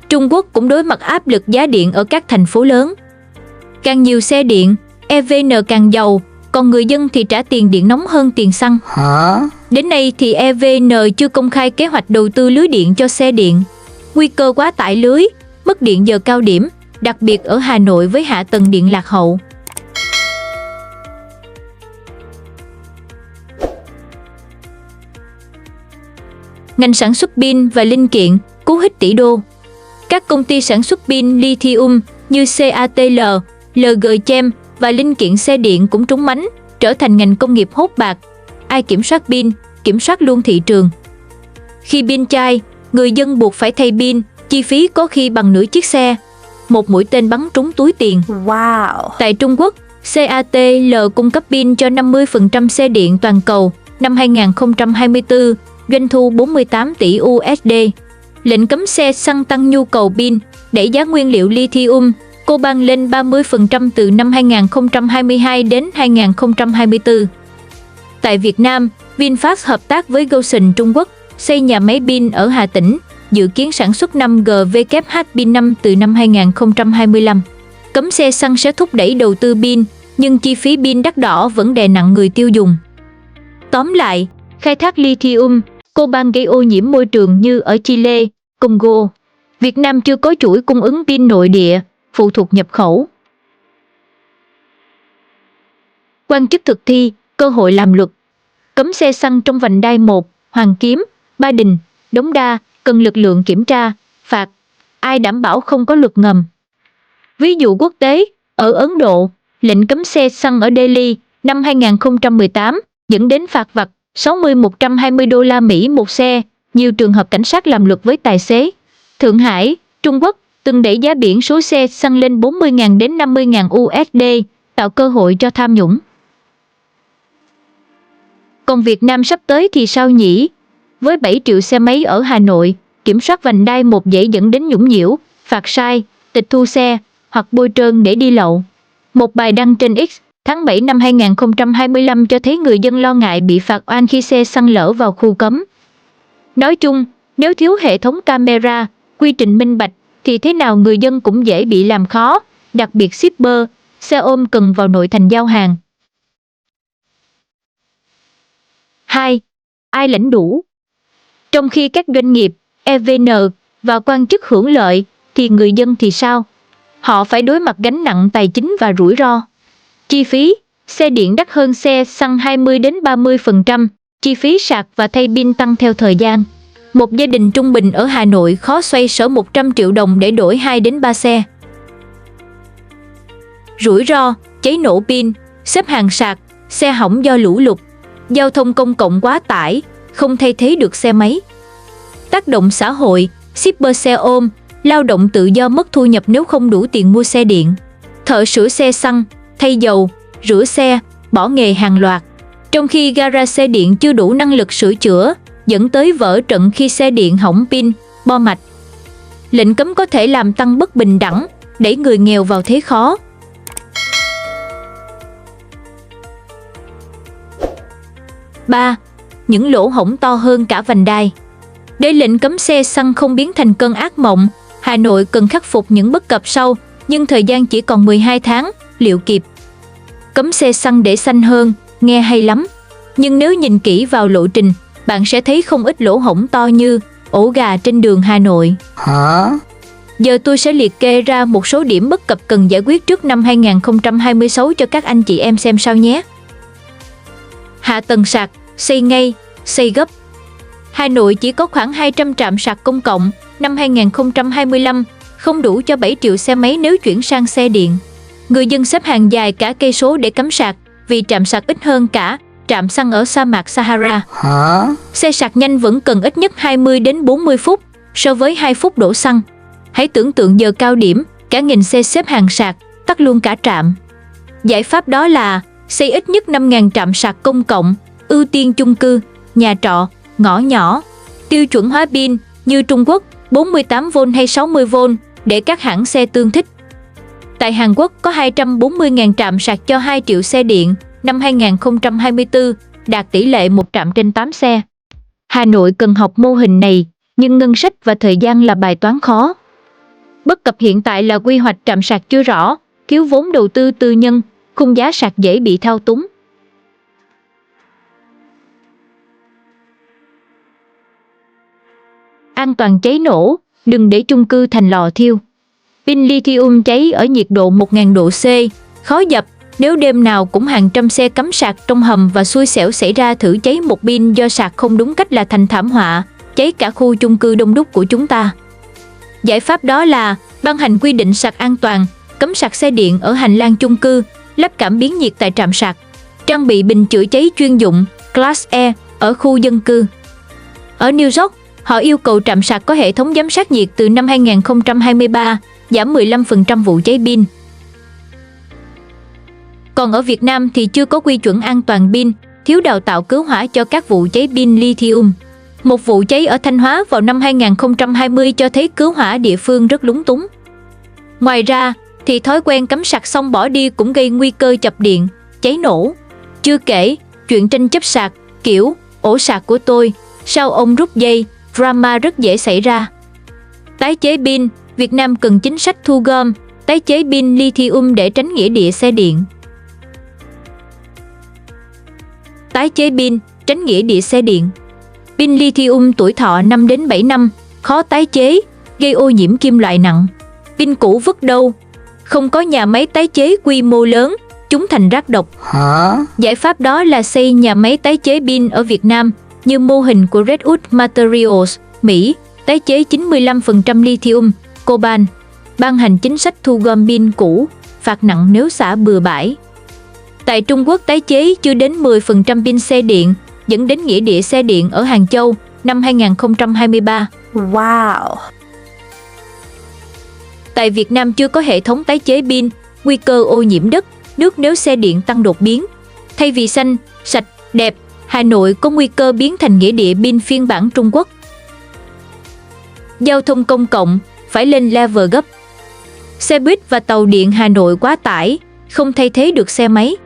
Trung Quốc cũng đối mặt áp lực giá điện ở các thành phố lớn. Càng nhiều xe điện, EVN càng giàu, còn người dân thì trả tiền điện nóng hơn tiền xăng. Đến nay thì EVN chưa công khai kế hoạch đầu tư lưới điện cho xe điện. Nguy cơ quá tải lưới, mất điện giờ cao điểm, đặc biệt ở Hà Nội với hạ tầng điện lạc hậu. Ngành sản xuất pin và linh kiện cú hích tỷ đô. Các công ty sản xuất pin lithium như CATL, LG Chem và linh kiện xe điện cũng trúng mánh, trở thành ngành công nghiệp hốt bạc. Ai kiểm soát pin, kiểm soát luôn thị trường. Khi pin chai, người dân buộc phải thay pin, chi phí có khi bằng nửa chiếc xe. Một mũi tên bắn trúng túi tiền. Wow. Tại Trung Quốc, CATL cung cấp pin cho 50% xe điện toàn cầu. Năm 2024, doanh thu 48 tỷ USD. Lệnh cấm xe xăng tăng nhu cầu pin, đẩy giá nguyên liệu lithium, coban lên 30% từ năm 2022 đến 2024. Tại Việt Nam, VinFast hợp tác với Gotion Trung Quốc, xây nhà máy pin ở Hà Tĩnh, dự kiến sản xuất 5 GWh pin 5 từ năm 2025. Cấm xe xăng sẽ thúc đẩy đầu tư pin, nhưng chi phí pin đắt đỏ vẫn đè nặng người tiêu dùng. Tóm lại, khai thác lithium, coban gây ô nhiễm môi trường như ở Chile, Congo. Việt Nam chưa có chuỗi cung ứng pin nội địa, phụ thuộc nhập khẩu. Quan chức thực thi, cơ hội làm luật. Cấm xe xăng trong vành đai 1, Hoàng Kiếm, Ba Đình, Đống Đa, cần lực lượng kiểm tra, phạt. Ai đảm bảo không có luật ngầm? Ví dụ quốc tế, ở Ấn Độ, lệnh cấm xe xăng ở Delhi năm 2018 dẫn đến phạt vặt 60-120 đô la Mỹ một xe, nhiều trường hợp cảnh sát làm luật với tài xế. Thượng Hải, Trung Quốc từng đẩy giá biển số xe xăng lên 40.000 đến 50.000 USD, tạo cơ hội cho tham nhũng. Còn Việt Nam sắp tới thì sao nhỉ? Với 7 triệu xe máy ở Hà Nội, kiểm soát vành đai 1 dễ dẫn đến nhũng nhiễu, phạt sai, tịch thu xe hoặc bôi trơn để đi lậu. Một bài đăng trên X tháng 7 năm 2025 cho thấy người dân lo ngại bị phạt oan khi xe xăng lỡ vào khu cấm. Nói chung, nếu thiếu hệ thống camera, quy trình minh bạch, thì thế nào người dân cũng dễ bị làm khó, đặc biệt shipper, xe ôm cần vào nội thành giao hàng. 2. Ai lãnh đủ? Trong khi các doanh nghiệp, EVN và quan chức hưởng lợi, thì người dân thì sao? Họ phải đối mặt gánh nặng tài chính và rủi ro. Chi phí, xe điện đắt hơn xe xăng 20 đến 30%, chi phí sạc và thay pin tăng theo thời gian. Một gia đình trung bình ở Hà Nội khó xoay sở 100 triệu đồng để đổi 2 đến 3 xe. Rủi ro, cháy nổ pin, xếp hàng sạc, xe hỏng do lũ lụt, giao thông công cộng quá tải, không thay thế được xe máy. Tác động xã hội, shipper xe ôm, lao động tự do mất thu nhập nếu không đủ tiền mua xe điện. Thợ sửa xe xăng, thay dầu, rửa xe, bỏ nghề hàng loạt. Trong khi gara xe điện chưa đủ năng lực sửa chữa, dẫn tới vỡ trận khi xe điện hỏng pin, bo mạch. Lệnh cấm có thể làm tăng bất bình đẳng, đẩy người nghèo vào thế khó. 3. Những lỗ hổng to hơn cả vành đai. Để lệnh cấm xe xăng không biến thành cơn ác mộng, Hà Nội cần khắc phục những bất cập sau, nhưng thời gian chỉ còn 12 tháng, liệu kịp? Cấm xe xăng để xanh hơn, nghe hay lắm. Nhưng nếu nhìn kỹ vào lộ trình, bạn sẽ thấy không ít lỗ hổng to như ổ gà trên đường Hà Nội. Giờ tôi sẽ liệt kê ra một số điểm bất cập cần giải quyết trước năm 2026 cho các anh chị em xem sao nhé. Hạ tầng sạc, xây ngay, xây gấp. Hà Nội chỉ có khoảng 200 trạm sạc công cộng, năm 2025, không đủ cho 7 triệu xe máy nếu chuyển sang xe điện. Người dân xếp hàng dài cả cây số để cắm sạc, vì trạm sạc ít hơn cả trạm xăng ở sa mạc Sahara. Xe sạc nhanh vẫn cần ít nhất 20 đến 40 phút, so với 2 phút đổ xăng. Hãy tưởng tượng giờ cao điểm, cả nghìn xe xếp hàng sạc, tắc luôn cả trạm. Giải pháp đó là xây ít nhất 5.000 trạm sạc công cộng, ưu tiên chung cư, nhà trọ, ngõ nhỏ. Tiêu chuẩn hóa pin như Trung Quốc 48V hay 60V để các hãng xe tương thích. Tại Hàn Quốc có 240.000 trạm sạc cho 2 triệu xe điện năm 2024, đạt tỷ lệ 1/8 xe. Hà Nội cần học mô hình này, nhưng ngân sách và thời gian là bài toán khó. Bất cập hiện tại là quy hoạch trạm sạc chưa rõ, thiếu vốn đầu tư tư nhân, khung giá sạc dễ bị thao túng. An toàn cháy nổ, đừng để chung cư thành lò thiêu. Pin lithium cháy ở nhiệt độ 1000 độ C, khó dập. Nếu đêm nào cũng hàng trăm xe cắm sạc trong hầm và xui xẻo xảy ra thử cháy một pin do sạc không đúng cách là thành thảm họa, cháy cả khu chung cư đông đúc của chúng ta. Giải pháp đó là ban hành quy định sạc an toàn, cấm sạc xe điện ở hành lang chung cư, lắp cảm biến nhiệt tại trạm sạc, trang bị bình chữa cháy chuyên dụng Class E ở khu dân cư. Ở New York, họ yêu cầu trạm sạc có hệ thống giám sát nhiệt từ năm 2023, giảm 15% vụ cháy pin. Còn ở Việt Nam thì chưa có quy chuẩn an toàn pin, thiếu đào tạo cứu hỏa cho các vụ cháy pin lithium. Một vụ cháy ở Thanh Hóa vào năm 2020 cho thấy cứu hỏa địa phương rất lúng túng. Ngoài ra, thì thói quen cắm sạc xong bỏ đi cũng gây nguy cơ chập điện, cháy nổ. Chưa kể, chuyện tranh chấp sạc, kiểu, ổ sạc của tôi, sao ông rút dây, drama rất dễ xảy ra. Tái chế pin, Việt Nam cần chính sách thu gom, tái chế pin lithium để tránh nghĩa địa xe điện. Tái chế pin, tránh nghĩa địa xe điện. Pin lithium tuổi thọ 5 đến 7 năm, khó tái chế, gây ô nhiễm kim loại nặng. Pin cũ vứt đâu? Không có nhà máy tái chế quy mô lớn, chúng thành rác độc. Giải pháp đó là xây nhà máy tái chế pin ở Việt Nam, như mô hình của Redwood Materials, Mỹ, tái chế 95% lithium, cobalt, ban hành chính sách thu gom pin cũ, phạt nặng nếu xả bừa bãi. Tại Trung Quốc tái chế chưa đến 10% pin xe điện, dẫn đến nghĩa địa xe điện ở Hàng Châu năm 2023. Wow. Tại Việt Nam chưa có hệ thống tái chế pin, nguy cơ ô nhiễm đất, nước nếu xe điện tăng đột biến. Thay vì xanh, sạch, đẹp, Hà Nội có nguy cơ biến thành nghĩa địa pin phiên bản Trung Quốc. Giao thông công cộng phải lên level gấp. Xe buýt và tàu điện Hà Nội quá tải, không thay thế được xe máy.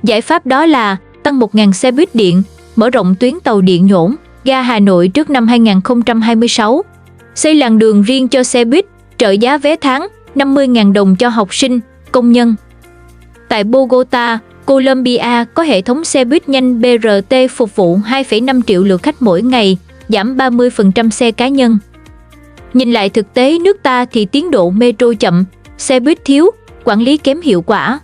Giải pháp đó là tăng 1.000 xe buýt điện, mở rộng tuyến tàu điện Nhổn, ga Hà Nội trước năm 2026. Xây làn đường riêng cho xe buýt, trợ giá vé tháng 50.000 đồng cho học sinh, công nhân. Tại Bogota, Colombia có hệ thống xe buýt nhanh BRT phục vụ 2,5 triệu lượt khách mỗi ngày, giảm 30% xe cá nhân. Nhìn lại thực tế nước ta thì tiến độ metro chậm, xe buýt thiếu, quản lý kém hiệu quả.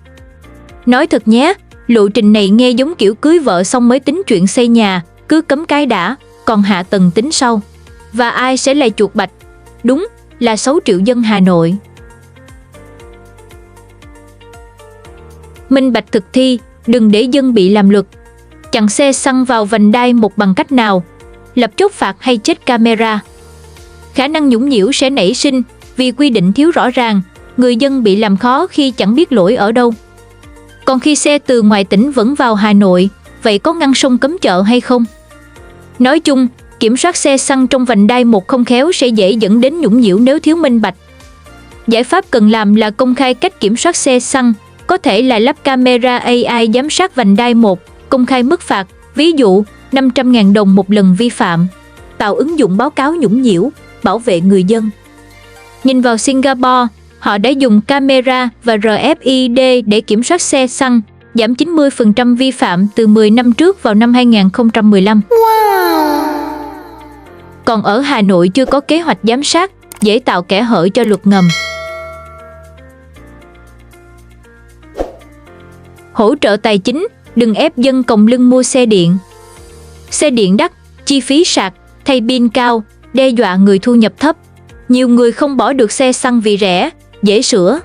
Nói thật nhé, lộ trình này nghe giống kiểu cưới vợ xong mới tính chuyện xây nhà, cứ cấm cái đã, còn hạ tầng tính sau. Và ai sẽ là chuột bạch? Đúng, là 6 triệu dân Hà Nội. Minh bạch thực thi, đừng để dân bị làm luật. Chặn xe xăng vào vành đai một bằng cách nào? Lập chốt phạt hay chết camera? Khả năng nhũng nhiễu sẽ nảy sinh vì quy định thiếu rõ ràng, người dân bị làm khó khi chẳng biết lỗi ở đâu. Còn khi xe từ ngoài tỉnh vẫn vào Hà Nội, vậy có ngăn sông cấm chợ hay không? Nói chung, kiểm soát xe xăng trong vành đai một không khéo sẽ dễ dẫn đến nhũng nhiễu nếu thiếu minh bạch. Giải pháp cần làm là công khai cách kiểm soát xe xăng, có thể là lắp camera AI giám sát vành đai 1, công khai mức phạt, ví dụ 500.000 đồng một lần vi phạm, tạo ứng dụng báo cáo nhũng nhiễu, bảo vệ người dân. Nhìn vào Singapore, họ đã dùng camera và RFID để kiểm soát xe xăng, giảm 90% vi phạm từ 10 năm trước vào năm 2015. Wow. Còn ở Hà Nội chưa có kế hoạch giám sát, dễ tạo kẽ hở cho luật ngầm. Hỗ trợ tài chính, đừng ép dân còng lưng mua xe điện. Xe điện đắt, chi phí sạc, thay pin cao, đe dọa người thu nhập thấp. Nhiều người không bỏ được xe xăng vì rẻ, dễ sửa.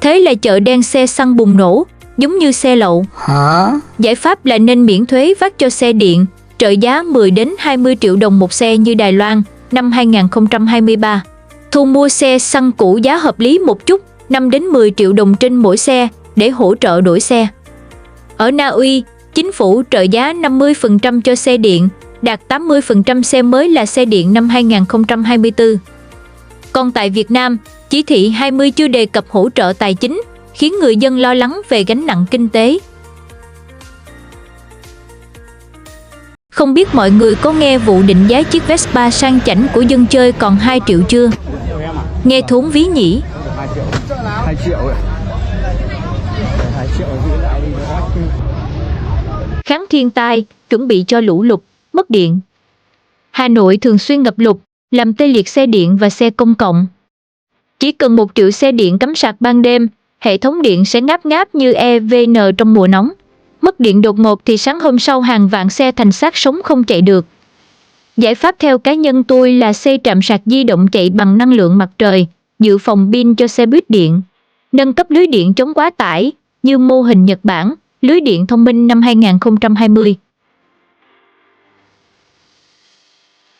Thế là chợ đen xe xăng bùng nổ, giống như xe lậu. Giải pháp là nên miễn thuế VAT cho xe điện, trợ giá 10 đến 20 triệu đồng một xe như Đài Loan năm 2023. Thu mua xe xăng cũ giá hợp lý một chút, 5 đến 10 triệu đồng trên mỗi xe để hỗ trợ đổi xe. Ở Na Uy, chính phủ trợ giá 50% cho xe điện, đạt 80% xe mới là xe điện năm 2024. Còn tại Việt Nam, chỉ thị 20 chưa đề cập hỗ trợ tài chính, khiến người dân lo lắng về gánh nặng kinh tế. Không biết mọi người có nghe vụ định giá chiếc Vespa sang chảnh của dân chơi còn 2 triệu chưa? Nghe thốn ví nhỉ? 2 triệu. 2 triệu ạ. 2 triệu giữ lại đi nó. Kháng thiên tai, chuẩn bị cho lũ lụt, mất điện. Hà Nội thường xuyên ngập lụt, làm tê liệt xe điện và xe công cộng. Chỉ cần 1 triệu xe điện cắm sạc ban đêm, hệ thống điện sẽ ngáp ngáp như EVN trong mùa nóng. Mất điện đột ngột thì sáng hôm sau hàng vạn xe thành xác sống không chạy được. Giải pháp theo cá nhân tôi là xây trạm sạc di động chạy bằng năng lượng mặt trời, dự phòng pin cho xe buýt điện. Nâng cấp lưới điện chống quá tải, như mô hình Nhật Bản, lưới điện thông minh năm 2020.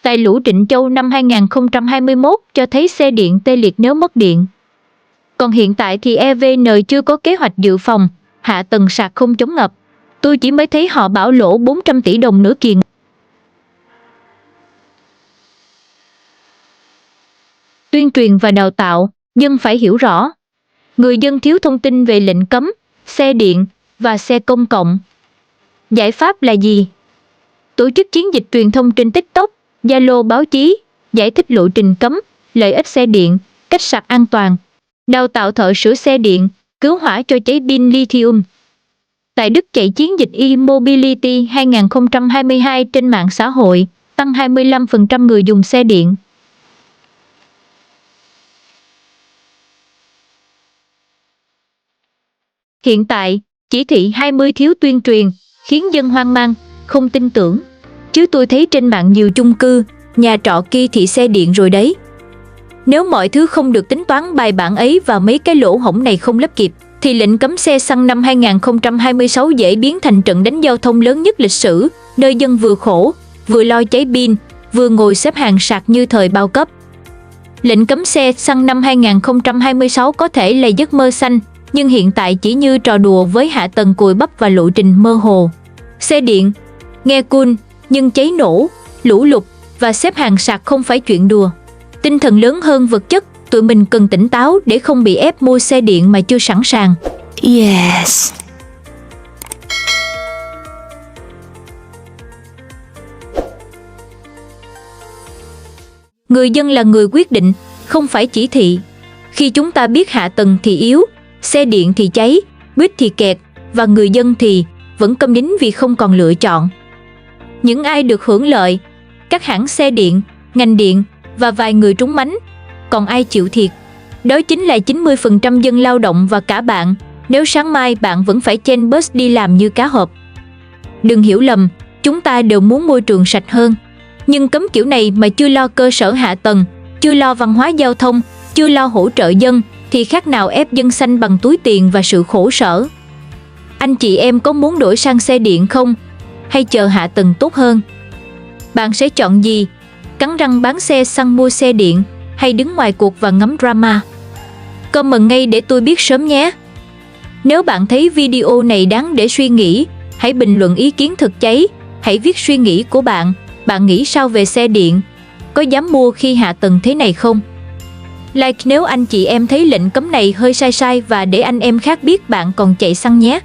Tại lũ Trịnh Châu năm 2021 cho thấy xe điện tê liệt nếu mất điện. Còn hiện tại thì EVN chưa có kế hoạch dự phòng, hạ tầng sạc không chống ngập. Tôi chỉ mới thấy họ bảo lỗ 400 tỷ đồng nữa kìa. Tuyên truyền và đào tạo, dân phải hiểu rõ. Người dân thiếu thông tin về lệnh cấm, xe điện và xe công cộng. Giải pháp là gì? Tổ chức chiến dịch truyền thông trên TikTok, Zalo, báo chí, giải thích lộ trình cấm, lợi ích xe điện, cách sạc an toàn. Đào tạo thợ sửa xe điện, cứu hỏa cho cháy pin lithium. Tại Đức chạy chiến dịch e-mobility 2022 trên mạng xã hội, tăng 25% người dùng xe điện. Hiện tại, chỉ thị 20 thiếu tuyên truyền, khiến dân hoang mang, không tin tưởng. Chứ tôi thấy trên mạng nhiều chung cư, nhà trọ kia thị xe điện rồi đấy. Nếu mọi thứ không được tính toán bài bản ấy và mấy cái lỗ hổng này không lấp kịp, thì lệnh cấm xe xăng năm 2026 dễ biến thành trận đánh giao thông lớn nhất lịch sử, nơi dân vừa khổ, vừa lo cháy pin, vừa ngồi xếp hàng sạc như thời bao cấp. Lệnh cấm xe xăng năm 2026 có thể là giấc mơ xanh, nhưng hiện tại chỉ như trò đùa với hạ tầng cùi bắp và lộ trình mơ hồ. Xe điện, nghe cool, nhưng cháy nổ, lũ lụt và xếp hàng sạc không phải chuyện đùa. Tinh thần lớn hơn vật chất, tụi mình cần tỉnh táo để không bị ép mua xe điện mà chưa sẵn sàng. Yes. Người dân là người quyết định, không phải chỉ thị. Khi chúng ta biết hạ tầng thì yếu, xe điện thì cháy, buýt thì kẹt, và người dân thì vẫn câm nín vì không còn lựa chọn. Những ai được hưởng lợi? Các hãng xe điện, ngành điện và vài người trúng mánh. Còn ai chịu thiệt? Đó chính là 90% dân lao động và cả bạn, nếu sáng mai bạn vẫn phải chen bus đi làm như cá hộp. Đừng hiểu lầm, chúng ta đều muốn môi trường sạch hơn. Nhưng cấm kiểu này mà chưa lo cơ sở hạ tầng, chưa lo văn hóa giao thông, chưa lo hỗ trợ dân, thì khác nào ép dân xanh bằng túi tiền và sự khổ sở. Anh chị em có muốn đổi sang xe điện không? Hay chờ hạ tầng tốt hơn? Bạn sẽ chọn gì? Cắn răng bán xe xăng mua xe điện, hay đứng ngoài cuộc và ngắm drama? Comment ngay để tôi biết sớm nhé! Nếu bạn thấy video này đáng để suy nghĩ, hãy bình luận ý kiến thực cháy, hãy viết suy nghĩ của bạn. Bạn nghĩ sao về xe điện? Có dám mua khi hạ tầng thế này không? Like nếu anh chị em thấy lệnh cấm này hơi sai và để anh em khác biết bạn còn chạy xăng nhé.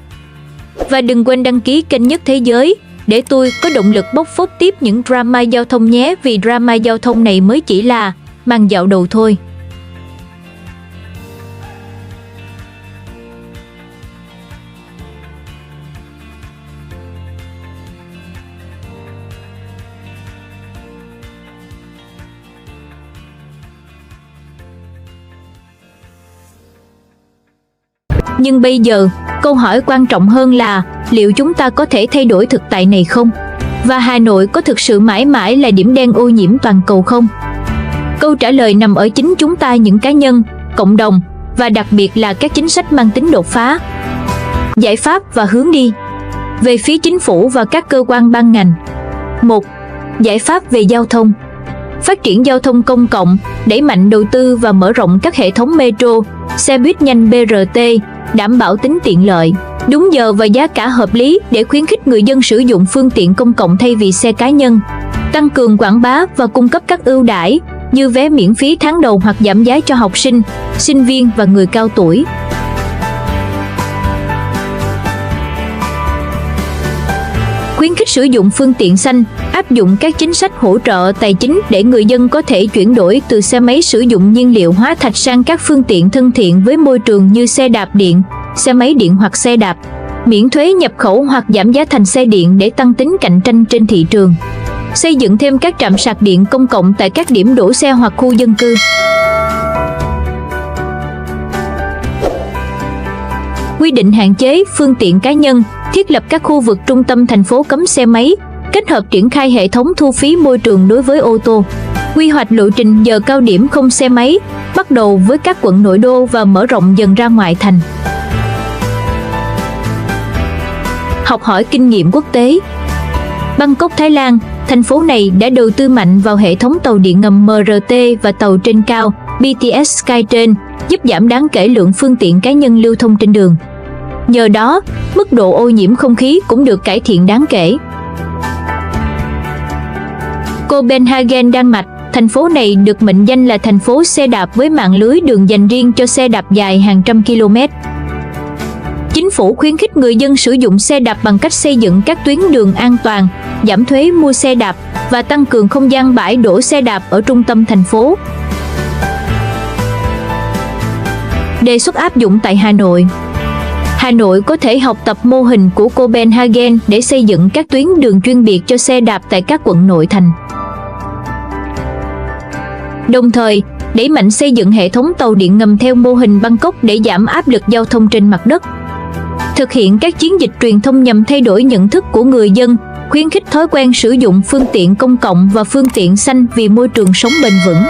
Và đừng quên đăng ký kênh Nhất Thế Giới để tôi có động lực bóc phốt tiếp những drama giao thông nhé, vì drama giao thông này mới chỉ là màn dạo đầu thôi. Nhưng bây giờ, câu hỏi quan trọng hơn là liệu chúng ta có thể thay đổi thực tại này không? Và Hà Nội có thực sự mãi mãi là điểm đen ô nhiễm toàn cầu không? Câu trả lời nằm ở chính chúng ta, những cá nhân, cộng đồng và đặc biệt là các chính sách mang tính đột phá. Giải pháp và hướng đi. Về phía chính phủ và các cơ quan ban ngành. 1. Giải pháp về giao thông. Phát triển giao thông công cộng, đẩy mạnh đầu tư và mở rộng các hệ thống metro, xe buýt nhanh BRT, đảm bảo tính tiện lợi, đúng giờ và giá cả hợp lý để khuyến khích người dân sử dụng phương tiện công cộng thay vì xe cá nhân. Tăng cường quảng bá và cung cấp các ưu đãi như vé miễn phí tháng đầu hoặc giảm giá cho học sinh, sinh viên và người cao tuổi. Khuyến khích sử dụng phương tiện xanh, áp dụng các chính sách hỗ trợ tài chính để người dân có thể chuyển đổi từ xe máy sử dụng nhiên liệu hóa thạch sang các phương tiện thân thiện với môi trường như xe đạp điện, xe máy điện hoặc xe đạp. Miễn thuế nhập khẩu hoặc giảm giá thành xe điện để tăng tính cạnh tranh trên thị trường. Xây dựng thêm các trạm sạc điện công cộng tại các điểm đỗ xe hoặc khu dân cư. Quy định hạn chế phương tiện cá nhân, thiết lập các khu vực trung tâm thành phố cấm xe máy, kết hợp triển khai hệ thống thu phí môi trường đối với ô tô. Quy hoạch lộ trình giờ cao điểm không xe máy, bắt đầu với các quận nội đô và mở rộng dần ra ngoại thành. Học hỏi kinh nghiệm quốc tế. Bangkok, Thái Lan, thành phố này đã đầu tư mạnh vào hệ thống tàu điện ngầm MRT và tàu trên cao BTS Skytrain, giúp giảm đáng kể lượng phương tiện cá nhân lưu thông trên đường. Nhờ đó, mức độ ô nhiễm không khí cũng được cải thiện đáng kể. Copenhagen, Đan Mạch, thành phố này được mệnh danh là thành phố xe đạp với mạng lưới đường dành riêng cho xe đạp dài hàng trăm km. Chính phủ khuyến khích người dân sử dụng xe đạp bằng cách xây dựng các tuyến đường an toàn, giảm thuế mua xe đạp và tăng cường không gian bãi đỗ xe đạp ở trung tâm thành phố. Đề xuất áp dụng tại Hà Nội. Hà Nội có thể học tập mô hình của Copenhagen để xây dựng các tuyến đường chuyên biệt cho xe đạp tại các quận nội thành. Đồng thời, đẩy mạnh xây dựng hệ thống tàu điện ngầm theo mô hình Bangkok để giảm áp lực giao thông trên mặt đất. Thực hiện các chiến dịch truyền thông nhằm thay đổi nhận thức của người dân, khuyến khích thói quen sử dụng phương tiện công cộng và phương tiện xanh vì môi trường sống bền vững.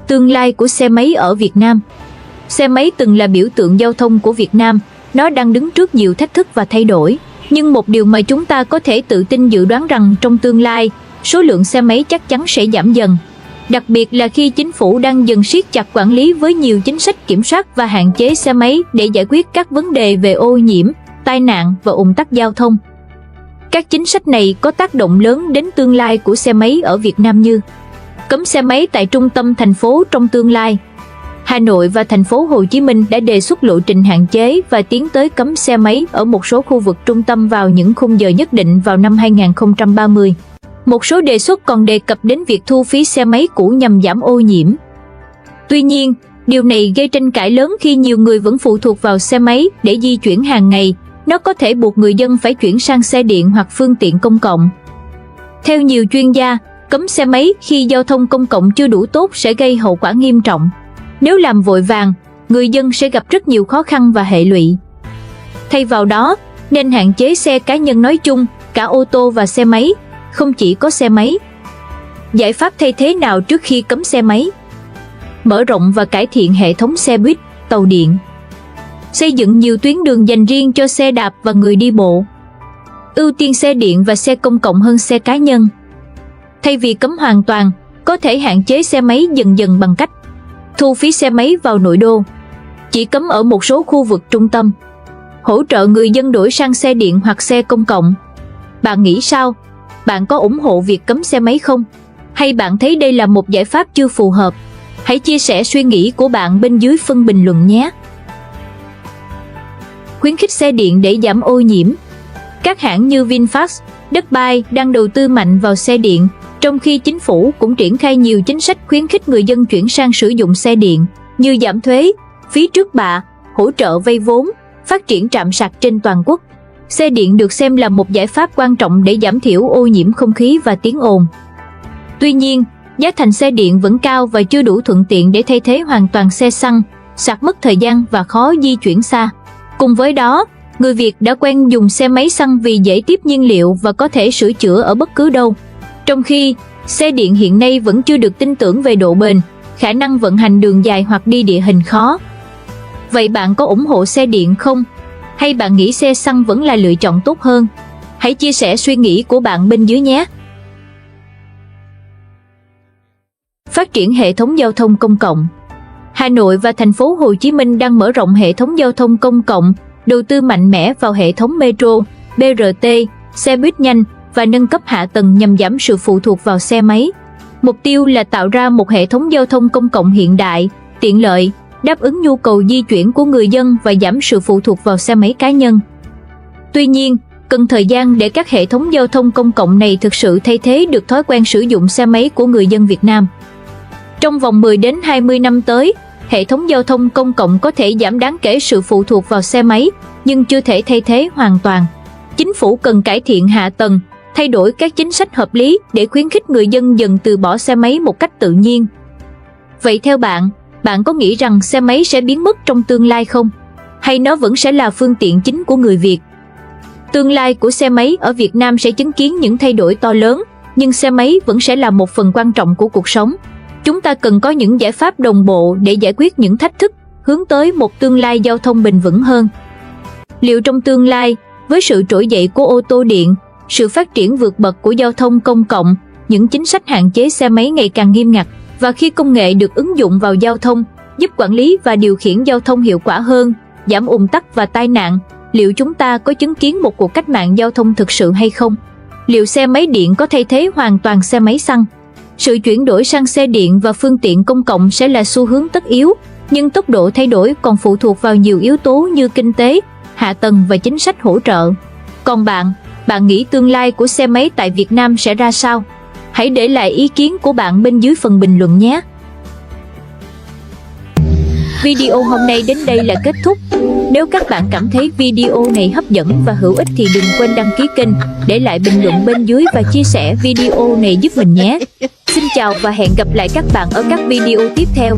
Tương lai của xe máy ở Việt Nam. Xe máy từng là biểu tượng giao thông của Việt Nam, nó đang đứng trước nhiều thách thức và thay đổi. Nhưng một điều mà chúng ta có thể tự tin dự đoán rằng trong tương lai, số lượng xe máy chắc chắn sẽ giảm dần. Đặc biệt là khi chính phủ đang dần siết chặt quản lý với nhiều chính sách kiểm soát và hạn chế xe máy để giải quyết các vấn đề về ô nhiễm, tai nạn và ùn tắc giao thông. Các chính sách này có tác động lớn đến tương lai của xe máy ở Việt Nam như cấm xe máy tại trung tâm thành phố trong tương lai. Hà Nội và thành phố Hồ Chí Minh đã đề xuất lộ trình hạn chế và tiến tới cấm xe máy ở một số khu vực trung tâm vào những khung giờ nhất định vào năm 2030. Một số đề xuất còn đề cập đến việc thu phí xe máy cũ nhằm giảm ô nhiễm. Tuy nhiên, điều này gây tranh cãi lớn khi nhiều người vẫn phụ thuộc vào xe máy để di chuyển hàng ngày. Nó có thể buộc người dân phải chuyển sang xe điện hoặc phương tiện công cộng. Theo nhiều chuyên gia, cấm xe máy khi giao thông công cộng chưa đủ tốt sẽ gây hậu quả nghiêm trọng. Nếu làm vội vàng, người dân sẽ gặp rất nhiều khó khăn và hệ lụy. Thay vào đó, nên hạn chế xe cá nhân nói chung, cả ô tô và xe máy, không chỉ có xe máy. Giải pháp thay thế nào trước khi cấm xe máy? Mở rộng và cải thiện hệ thống xe buýt, tàu điện. Xây dựng nhiều tuyến đường dành riêng cho xe đạp và người đi bộ. Ưu tiên xe điện và xe công cộng hơn xe cá nhân. Thay vì cấm hoàn toàn, có thể hạn chế xe máy dần dần bằng cách thu phí xe máy vào nội đô, chỉ cấm ở một số khu vực trung tâm, hỗ trợ người dân đổi sang xe điện hoặc xe công cộng. Bạn nghĩ sao? Bạn có ủng hộ việc cấm xe máy không? Hay bạn thấy đây là một giải pháp chưa phù hợp? Hãy chia sẻ suy nghĩ của bạn bên dưới phần bình luận nhé! Khuyến khích xe điện để giảm ô nhiễm. Các hãng như VinFast, Dubai đang đầu tư mạnh vào xe điện, trong khi chính phủ cũng triển khai nhiều chính sách khuyến khích người dân chuyển sang sử dụng xe điện, như giảm thuế, phí trước bạ, hỗ trợ vay vốn, phát triển trạm sạc trên toàn quốc. Xe điện được xem là một giải pháp quan trọng để giảm thiểu ô nhiễm không khí và tiếng ồn. Tuy nhiên, giá thành xe điện vẫn cao và chưa đủ thuận tiện để thay thế hoàn toàn xe xăng, sạc mất thời gian và khó di chuyển xa. Cùng với đó, người Việt đã quen dùng xe máy xăng vì dễ tiếp nhiên liệu và có thể sửa chữa ở bất cứ đâu. Trong khi, xe điện hiện nay vẫn chưa được tin tưởng về độ bền, khả năng vận hành đường dài hoặc đi địa hình khó. Vậy bạn có ủng hộ xe điện không? Hay bạn nghĩ xe xăng vẫn là lựa chọn tốt hơn? Hãy chia sẻ suy nghĩ của bạn bên dưới nhé! Phát triển hệ thống giao thông công cộng. Hà Nội và thành phố Hồ Chí Minh đang mở rộng hệ thống giao thông công cộng, đầu tư mạnh mẽ vào hệ thống metro, BRT, xe buýt nhanh và nâng cấp hạ tầng nhằm giảm sự phụ thuộc vào xe máy. Mục tiêu là tạo ra một hệ thống giao thông công cộng hiện đại, tiện lợi, đáp ứng nhu cầu di chuyển của người dân và giảm sự phụ thuộc vào xe máy cá nhân. Tuy nhiên, cần thời gian để các hệ thống giao thông công cộng này thực sự thay thế được thói quen sử dụng xe máy của người dân Việt Nam. Trong vòng 10 đến 20 năm tới, hệ thống giao thông công cộng có thể giảm đáng kể sự phụ thuộc vào xe máy, nhưng chưa thể thay thế hoàn toàn. Chính phủ cần cải thiện hạ tầng, thay đổi các chính sách hợp lý để khuyến khích người dân dần từ bỏ xe máy một cách tự nhiên. Vậy theo bạn, bạn có nghĩ rằng xe máy sẽ biến mất trong tương lai không? Hay nó vẫn sẽ là phương tiện chính của người Việt? Tương lai của xe máy ở Việt Nam sẽ chứng kiến những thay đổi to lớn, nhưng xe máy vẫn sẽ là một phần quan trọng của cuộc sống. Chúng ta cần có những giải pháp đồng bộ để giải quyết những thách thức, hướng tới một tương lai giao thông bền vững hơn. Liệu trong tương lai, với sự trỗi dậy của ô tô điện, sự phát triển vượt bậc của giao thông công cộng, những chính sách hạn chế xe máy ngày càng nghiêm ngặt, và khi công nghệ được ứng dụng vào giao thông, giúp quản lý và điều khiển giao thông hiệu quả hơn, giảm ùn tắc và tai nạn, liệu chúng ta có chứng kiến một cuộc cách mạng giao thông thực sự hay không? Liệu xe máy điện có thay thế hoàn toàn xe máy xăng? Sự chuyển đổi sang xe điện và phương tiện công cộng sẽ là xu hướng tất yếu, nhưng tốc độ thay đổi còn phụ thuộc vào nhiều yếu tố như kinh tế, hạ tầng và chính sách hỗ trợ. Còn bạn nghĩ tương lai của xe máy tại Việt Nam sẽ ra sao? Hãy để lại ý kiến của bạn bên dưới phần bình luận nhé! Video hôm nay đến đây là kết thúc. Nếu các bạn cảm thấy video này hấp dẫn và hữu ích thì đừng quên đăng ký kênh, để lại bình luận bên dưới và chia sẻ video này giúp mình nhé. Xin chào và hẹn gặp lại các bạn ở các video tiếp theo.